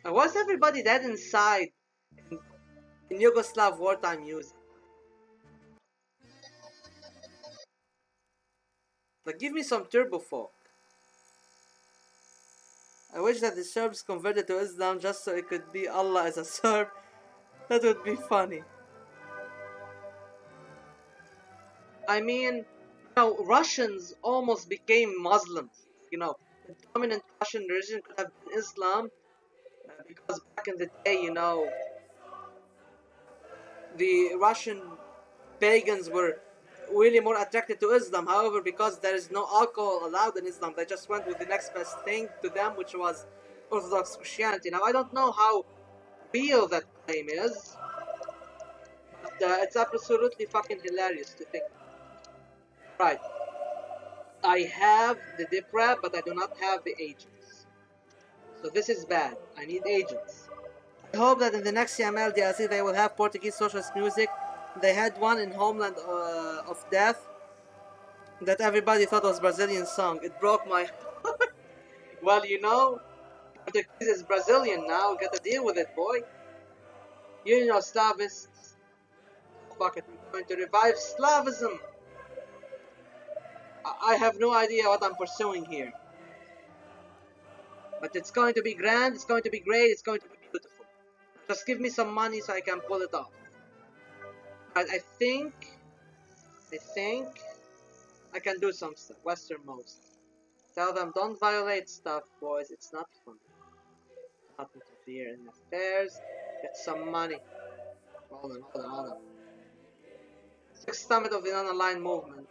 And was everybody dead inside in Yugoslav wartime music? Like, give me some turbo folk. I wish that the Serbs converted to Islam just so it could be Allah as a Serb. That would be funny. I mean, Russians almost became Muslims. The dominant Russian religion could have been Islam because back in the day, the Russian pagans were really more attracted to Islam. However, because there is no alcohol allowed in Islam, they just went with the next best thing to them, which was Orthodox Christianity. Now, I don't know how real that claim is, but it's absolutely fucking hilarious to think. Right, I have the Dipra, but I do not have the agents. So this is bad. I need agents. I hope that in the next CML DLC they will have Portuguese socialist music. They had one in Homeland of Death that everybody thought was Brazilian song. It broke my heart. Well, Portuguese is Brazilian now. Gotta deal with it, boy. Slavists. Fuck it, we're going to revive Slavism. I have no idea what I'm pursuing here. But it's going to be grand, it's going to be great, it's going to be beautiful. Just give me some money so I can pull it off. But I think I can do some stuff. Westernmost. Tell them don't violate stuff, boys. It's not fun. Not interfere in affairs. Get some money. Hold on. Sixth summit of the non-aligned movement.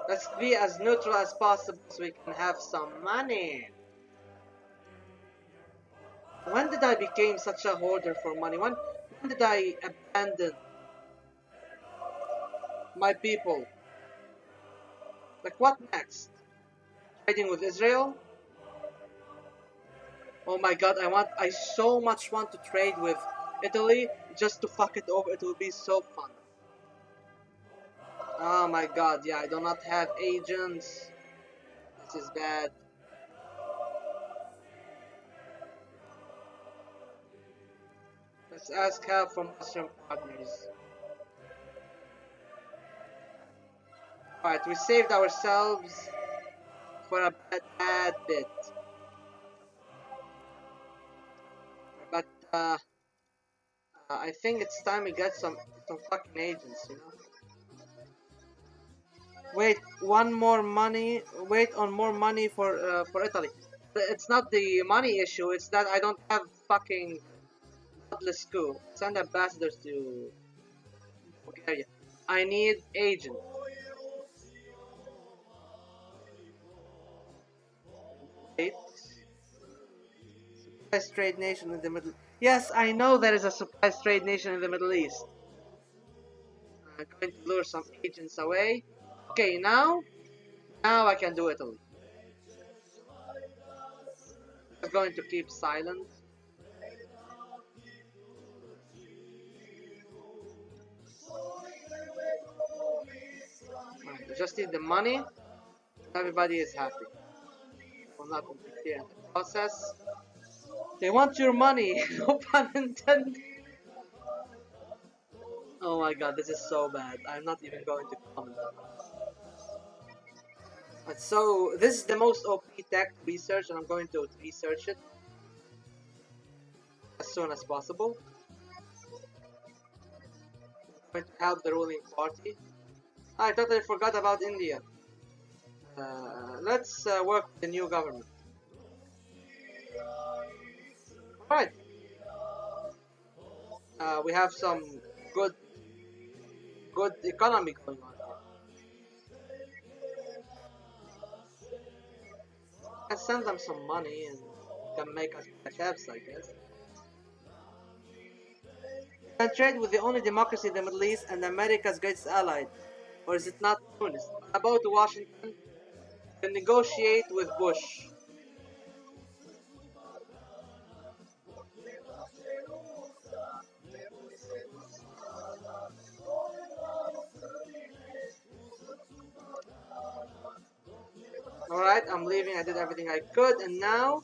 Let's be as neutral as possible so we can have some money. When did I become such a hoarder for money? When did I abandon my people? Like, what next? Trading with Israel? Oh my god, I so much want to trade with Italy just to fuck it over. It will be so fun. Oh my god, yeah, I do not have agents. This is bad. Let's ask help from Western partners. Alright, we saved ourselves for a bad bit. But, I think it's time we get some fucking agents, Wait, one more money. Wait on more money for Italy. It's not the money issue. It's that I don't have fucking bloodless coup. Send ambassadors to Bulgaria. I need agents. Wait. Surprise trade nation in the Middle. Yes, I know there is a surprise trade nation in the Middle East. I'm going to lure some agents away. Okay, now I can do Italy. I'm going to keep silent. Right, we just need the money. Everybody is happy. Will not interfere in the process. They want your money. No pun intended. Oh my god, this is so bad. I'm not even going to comment on it. So, this is the most OP tech research, and I'm going to research it as soon as possible. I'm going to help the ruling party. I totally forgot about India. Let's work with the new government. Alright. We have some good economy going on here. Can send them some money and can make us chefs, I guess. can trade with the only democracy in the Middle East and America's greatest ally. Or is it not Tunis? About Washington to negotiate with Bush. Alright, I'm leaving. I did everything I could, and now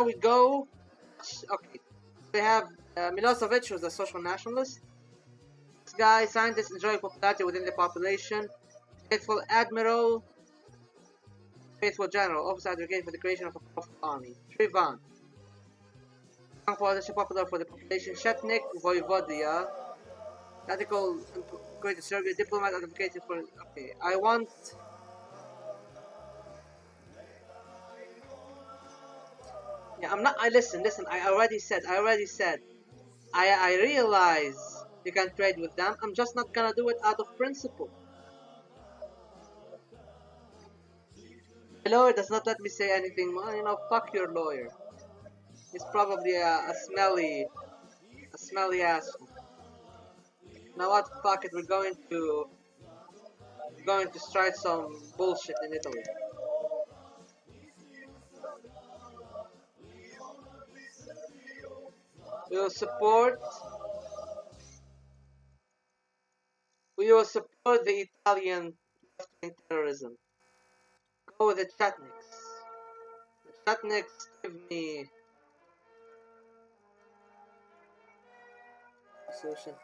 we go. Okay, we have Milosevic, who's a social nationalist. This guy, scientist enjoying popularity within the population. Faithful admiral, faithful general, officer advocate for the creation of a powerful army. Trivan, young politician popular for the population. Shetnik, Voivodia, radical great Serbia diplomat advocating for. Okay, I want. Yeah, I'm not. I listen. I already said. I realize you can trade with them. I'm just not gonna do it out of principle. My lawyer does not let me say anything. Well, fuck your lawyer. He's probably a smelly asshole. Now what? Fuck it. We're going to strike some bullshit in Italy. We will support. We will support the Italian left-wing terrorism. Go with the Chetniks. The Chetniks give me solution.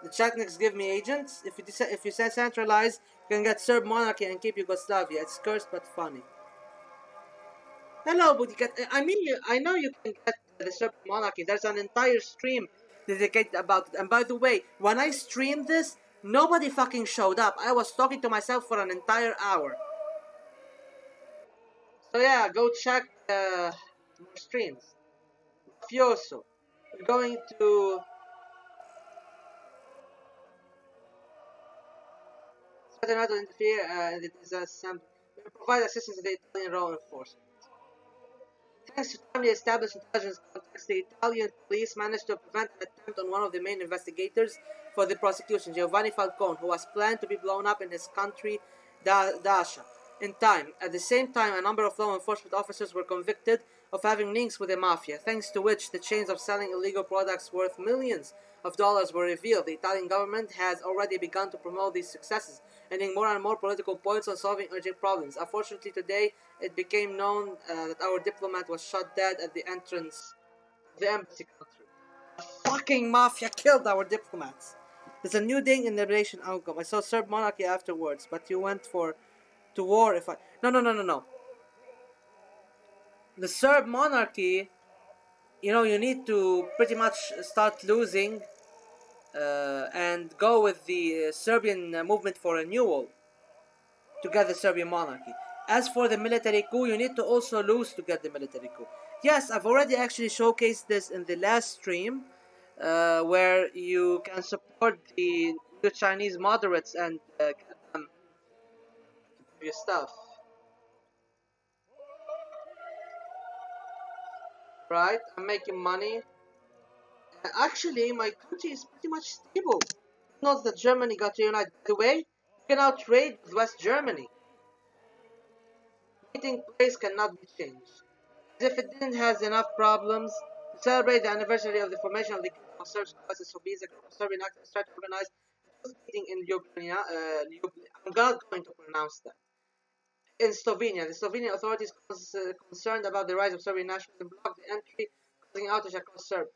The Chetniks give me agents. If you centralize, you can get Serb monarchy and keep Yugoslavia. It's cursed but funny. Hello, but you can. I know you can get the Serb monarchy. There's an entire stream dedicated about it. And by the way, when I streamed this, nobody fucking showed up. I was talking to myself for an entire hour. So yeah, go check more streams. Mafioso. We're going to threaten not to interfere in the disassembly. We provide assistance to the Italian law enforcement. Thanks to timely established intelligence contacts, the Italian police managed to prevent an attempt on one of the main investigators for the prosecution, Giovanni Falcone, who was planned to be blown up in his country, Dacia, in time. At the same time, a number of law enforcement officers were convicted of having links with the mafia, thanks to which the chains of selling illegal products worth millions of dollars were revealed. The Italian government has already begun to promote these successes, ending more and more political points on solving urgent problems. Unfortunately, today it became known that our diplomat was shot dead at the entrance of the embassy country. The fucking mafia killed our diplomats. There's a new thing in the relation outcome. I saw Serb monarchy afterwards, but you went to war if I... No. The Serb monarchy, you need to pretty much start losing and go with the Serbian movement for renewal to get the Serbian monarchy. As for the military coup, you need to also lose to get the military coup. Yes, I've already actually showcased this in the last stream, where you can support the Chinese moderates and get them to do your stuff. Right? I'm making money. Actually, my country is pretty much stable. Not that Germany got reunited. By the way, you can now trade with West Germany. Meeting place cannot be changed. As if it didn't have enough problems, to celebrate the anniversary of the formation of the Kingdom of Serbs, Sobiza, Serbian actors tried to organize a meeting in Ljubljana. I'm not going to pronounce that. In Slovenia, the Slovenian authorities concerned about the rise of Serbian nationalism blocked the entry, causing outrage across Serbia.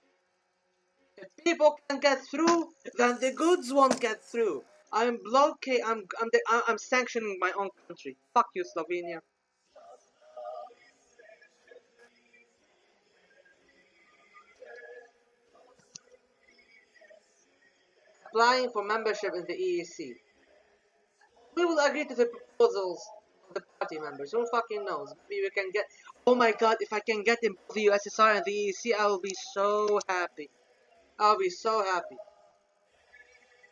If people can get through, then the goods won't get through. I'm blockade. I'm sanctioning my own country. Fuck you, Slovenia. Applying for membership in the EEC. We will agree to the proposals of the party members. Who fucking knows? Maybe we can get. Oh my god! If I can get in both the USSR and the EEC, I will be so happy. I'll be so happy.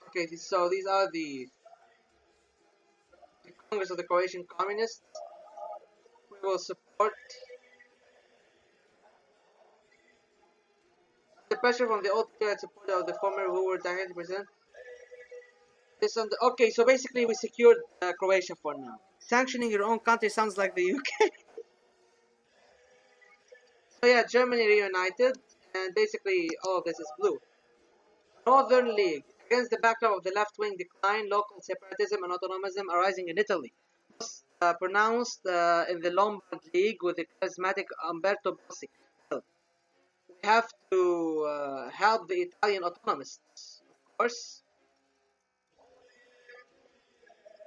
Okay, so these are the Congress of the Croatian Communists. We will support The pressure from the old support of the former who were directly president. Okay, so basically we secured Croatia for now. Sanctioning your own country sounds like the UK. So yeah, Germany reunited, and basically all of this is blue. Northern League. Against the backdrop of the left-wing decline, local separatism and autonomism arising in Italy. Pronounced in the Lombard League with the charismatic Umberto Bossi. Well, we have to help the Italian autonomists, of course.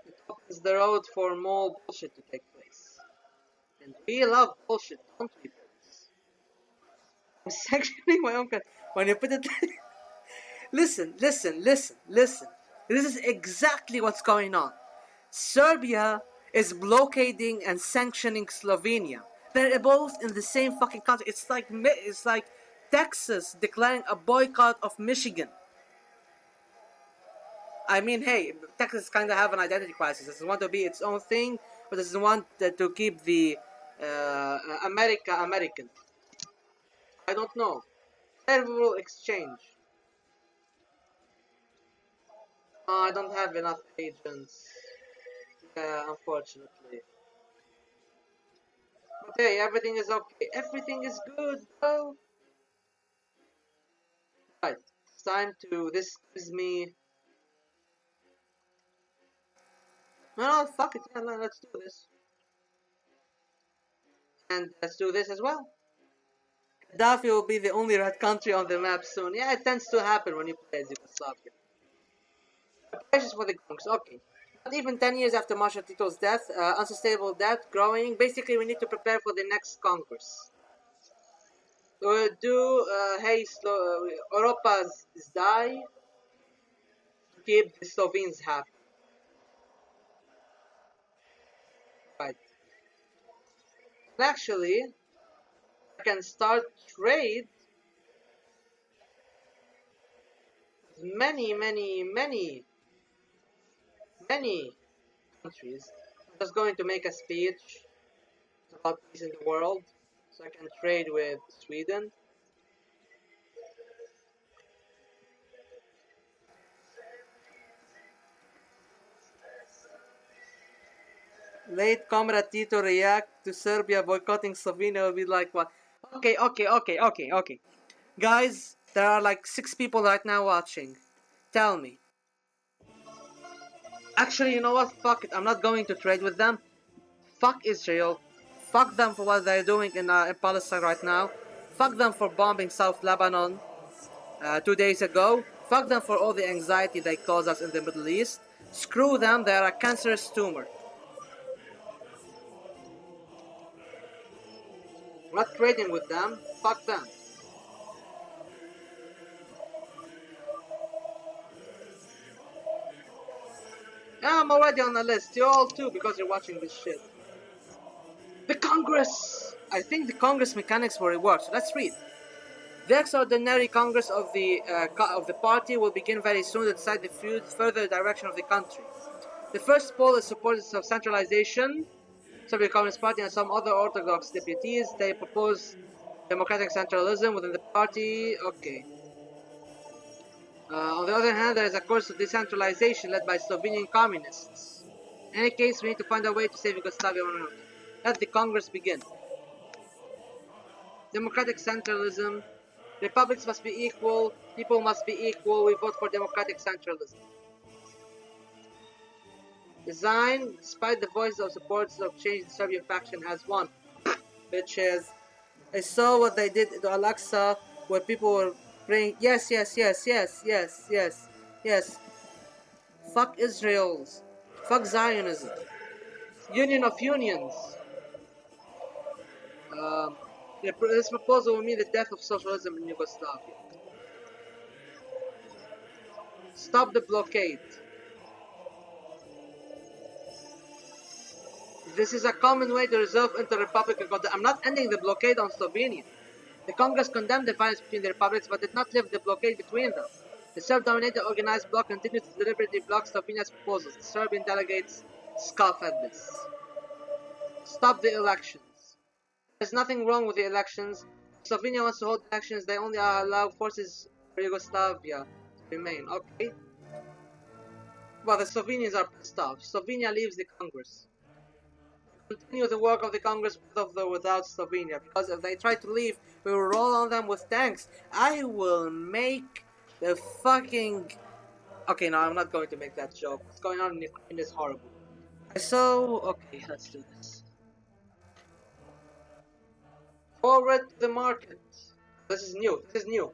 It opens the road for more bullshit to take place. And we love bullshit, don't we, folks? I'm sanctioning my own country. When you put it... Listen. This is exactly what's going on. Serbia is blockading and sanctioning Slovenia. They're both in the same fucking country. It's like Texas declaring a boycott of Michigan. I mean, hey, Texas kind of have an identity crisis. It doesn't want to be its own thing, but doesn't want to keep the America American. I don't know. Terrible exchange. I don't have enough agents. Unfortunately. But hey, everything is okay. Everything is good, bro. Right. It's time to... This gives me... No, fuck it. Yeah, let's do this. And let's do this as well. Gaddafi will be the only red country on the map soon. Yeah, it tends to happen when you play as Yugoslavia. Preparations for the Congress. Okay. Not even 10 years after Marshal Tito's death, unsustainable debt, growing. Basically, we need to prepare for the next Congress. We'll do, hey, Europa's die to keep the Slovenes happy. Right. And actually, I can start trade with many countries. I'm just going to make a speech about peace in the world, so I can trade with Sweden. Late Comrade Tito react to Serbia boycotting Slovenia will be like what? Okay. Guys, there are like 6 people right now watching. Tell me. Actually, you know what? Fuck it. I'm not going to trade with them. Fuck Israel. Fuck them for what they're doing in Palestine right now. Fuck them for bombing South Lebanon 2 days ago. Fuck them for all the anxiety they cause us in the Middle East. Screw them, they are a cancerous tumor. I'm not trading with them. Fuck them. Yeah, I'm already on the list. You all too, because you're watching this shit. The Congress! I think the Congress mechanics were reworked. So let's read. The extraordinary Congress of the party will begin very soon to decide the further direction of the country. The first poll is supporters of centralization, Soviet Communist Party and some other orthodox deputies. They propose democratic centralism within the party. Okay. On the other hand, there is a course of decentralization led by Slovenian communists. In any case, we need to find a way to save Yugoslavia. Let the Congress begin. Democratic centralism. Republics must be equal. People must be equal. We vote for democratic centralism. Design. Despite the voices of supporters of change, the Serbian faction has won. Bitches. I saw what they did to Al-Aqsa, where people were praying, yes. Fuck Israel's. Fuck Zionism. Union of Unions. This proposal will mean the death of socialism in Yugoslavia. Stop the blockade. This is a common way to resolve inter-republican conflict. I'm not ending the blockade on Slovenia. The Congress condemned the violence between the republics, but did not lift the blockade between them. The Serb-dominated organized bloc continues to deliberately block Slovenia's proposals. The Serbian delegates scoff at this. Stop the elections. There's nothing wrong with the elections. Slovenia wants to hold elections. They only allow forces for Yugoslavia to remain. Okay. Well, the Slovenians are pissed off. Slovenia leaves the Congress. Continue the work of the Congress with or without Slovenia, because if they try to leave, we will roll on them with tanks. I will make the fucking... Okay, no, I'm not going to make that joke. What's going on in Ukraine is horrible. So, okay, let's do this. Forward to the market. This is new. This is new.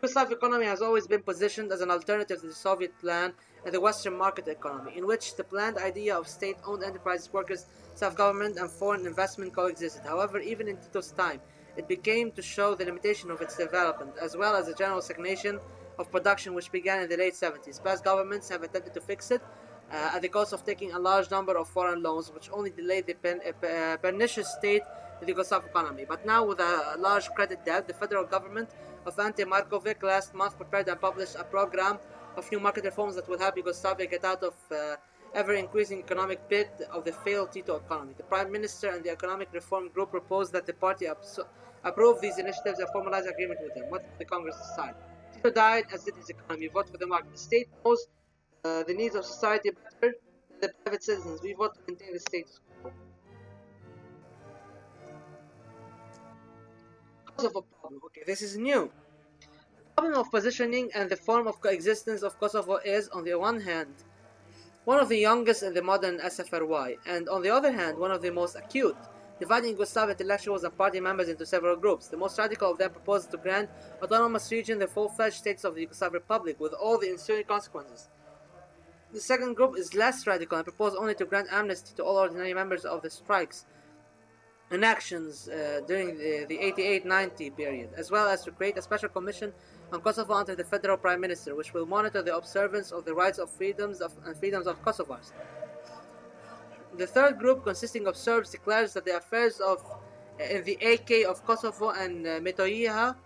The Yugoslav economy has always been positioned as an alternative to the Soviet plan and the Western market economy, in which the planned idea of state-owned enterprises, workers, self-government, and foreign investment coexisted. However, even in Tito's time, it became to show the limitation of its development, as well as the general stagnation of production which began in the late 70s. Past governments have attempted to fix it at the cost of taking a large number of foreign loans, which only delayed the pernicious state of the Yugoslav economy. But now, with a large credit debt, the federal government of Ante Markovic last month prepared and published a program of new market reforms that will help Yugoslavia get out of ever-increasing economic pit of the failed Tito economy. The Prime Minister and the Economic Reform Group proposed that the party approve these initiatives and formalize agreement with them. What did the Congress decide? Tito died, as did his economy. Vote for the market. The state knows the needs of society better than the private citizens. We vote to maintain the status quo. Kosovo problem. Okay, this is new. The problem of positioning and the form of coexistence of Kosovo is, on the one hand, one of the youngest in the modern SFRY, and on the other hand, one of the most acute, dividing Yugoslav intellectuals and party members into several groups. The most radical of them proposed to grant autonomous region the full-fledged status of the Yugoslav Republic, with all the ensuing consequences. The second group is less radical and proposed only to grant amnesty to all ordinary members of the strikes and actions during the 88-90 period, as well as to create a special commission on Kosovo under the federal prime minister, which will monitor the observance of the rights of freedoms of Kosovars. The third group, consisting of Serbs, declares that the affairs of in the AK of Kosovo and Metohija,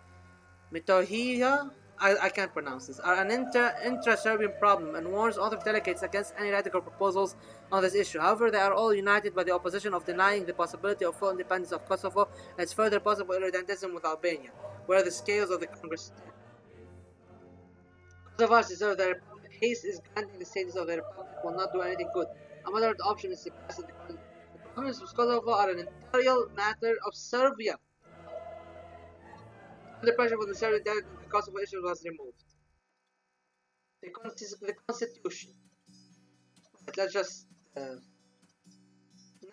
I can't pronounce this, are an intra-Serbian problem, and warns other delegates against any radical proposals on this issue. However, they are all united by the opposition of denying the possibility of full independence of Kosovo and its further possible irredentism with Albania, where the scales of the Congress stand. Kosovars deserve the republic. Haste is granting the status of the republic will not do anything good. A moderate option is to pass it. The problems with Kosovo are an interior matter of Serbia. Under pressure from the Serbian delegate, the Kosovo issue was removed. The Constitution. Let's just...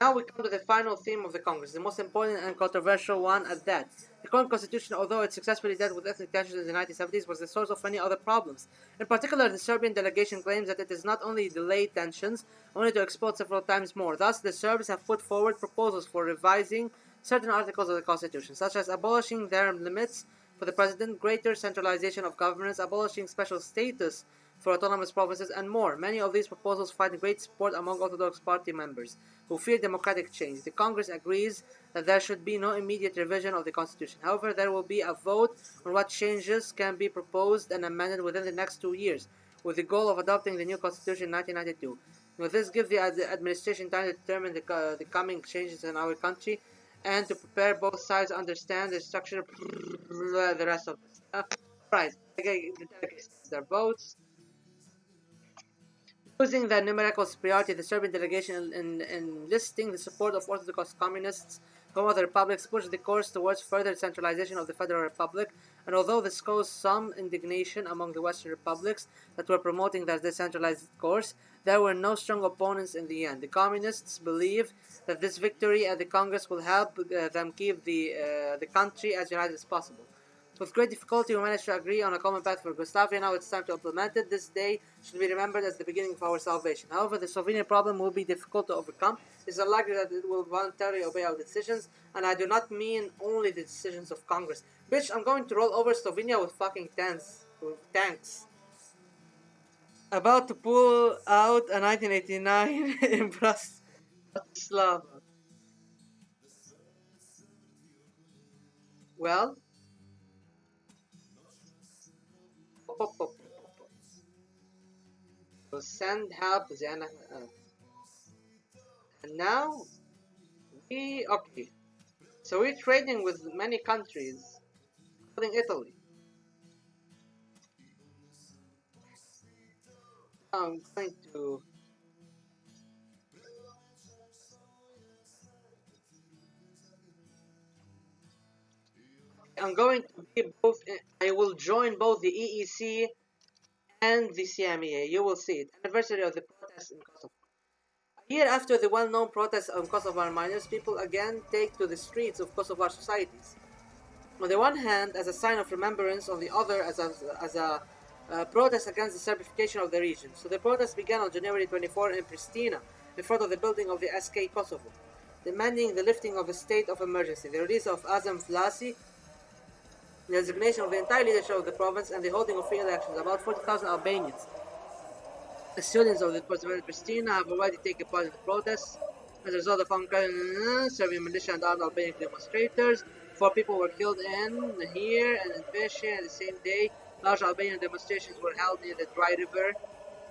Now we come to the final theme of the Congress, the most important and controversial one at that. The current constitution, although it successfully dealt with ethnic tensions in the 1970s, was the source of many other problems. In particular, the Serbian delegation claims that it is not only delayed tensions, only to explode several times more. Thus, the Serbs have put forward proposals for revising certain articles of the constitution, such as abolishing term limits for the president, greater centralization of governance, abolishing special status for autonomous provinces, and more. Many of these proposals find great support among Orthodox Party members, who fear democratic change. The Congress agrees that there should be no immediate revision of the Constitution. However, there will be a vote on what changes can be proposed and amended within the next 2 years, with the goal of adopting the new Constitution in 1992. With this, give the administration time to determine the coming changes in our country and to prepare both sides to understand the structure, the rest of this. Right, the delegates their votes. Using their numerical superiority, the Serbian delegation in enlisting the support of Orthodox communists from other republics pushed the course towards further centralization of the Federal Republic, and although this caused some indignation among the Western republics that were promoting their decentralized course, there were no strong opponents in the end. The communists believe that this victory at the Congress will help them keep the country as united as possible. With great difficulty, we managed to agree on a common path for Yugoslavia. Now it's time to implement it. This day should be remembered as the beginning of our salvation. However, the Slovenian problem will be difficult to overcome. It is unlikely that it will voluntarily obey our decisions, and I do not mean only the decisions of Congress. Bitch, I'm going to roll over Slovenia with fucking tanks. About to pull out a 1989 in Bratislava. Well... We'll send help to the and now okay. So we're trading with many countries. including Italy. I'm going to I'm going to be both. I will join both the EEC and the CMEA. You will see it. Anniversary of the protests in Kosovo. A year after the well-known protests of Kosovar miners, people again take to the streets of Kosovar societies. On the one hand, as a sign of remembrance, on the other, as a protest against the Serbification of the region. So the protest began on January 24 in Pristina, in front of the building of the SK Kosovo, demanding the lifting of a state of emergency, the release of Azem Vlasi, the resignation of the entire leadership of the province, and the holding of free elections. About 40,000 Albanians, the students of the President Pristina, have already taken part in the protests. As a result of Serbian militia and armed Albanian demonstrators, 4 people were killed here and in Pesce. And the same day, large Albanian demonstrations were held near the Dry River.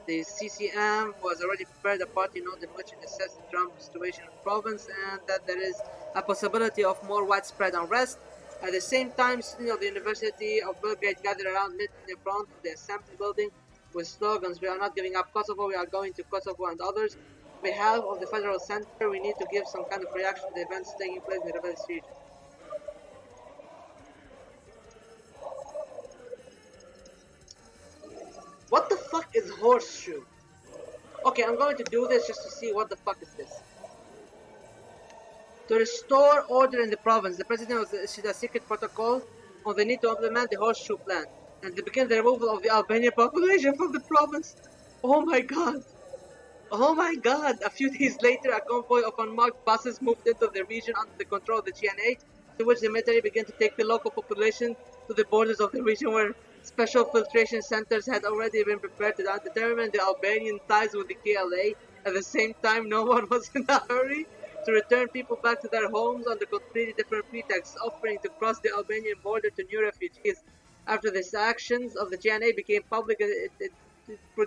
The CCM was already prepared a party note in which it assessed the Trump situation of the province and that there is a possibility of more widespread unrest. At the same time, students of the University of Belgrade gathered around in front of the Assembly building with slogans: "We are not giving up Kosovo, we are going to Kosovo," and others. On behalf of the Federal Center, we need to give some kind of reaction to the events taking place in the rebellious region. What the fuck is horseshoe? Okay, I'm going to do this just to see what the fuck is this. To restore order in the province, the president has issued a secret protocol on the need to implement the horseshoe plan and to begin the removal of the Albanian population from the province. Oh my god! Oh my god! A few days later, a convoy of unmarked buses moved into the region under the control of the GNA, to which the military began to take the local population to the borders of the region where special filtration centers had already been prepared to determine the Albanian ties with the KLA. At the same time, no one was in a hurry to return people back to their homes under completely different pretexts, offering to cross the Albanian border to new refugees. After these actions of the GNA became public, it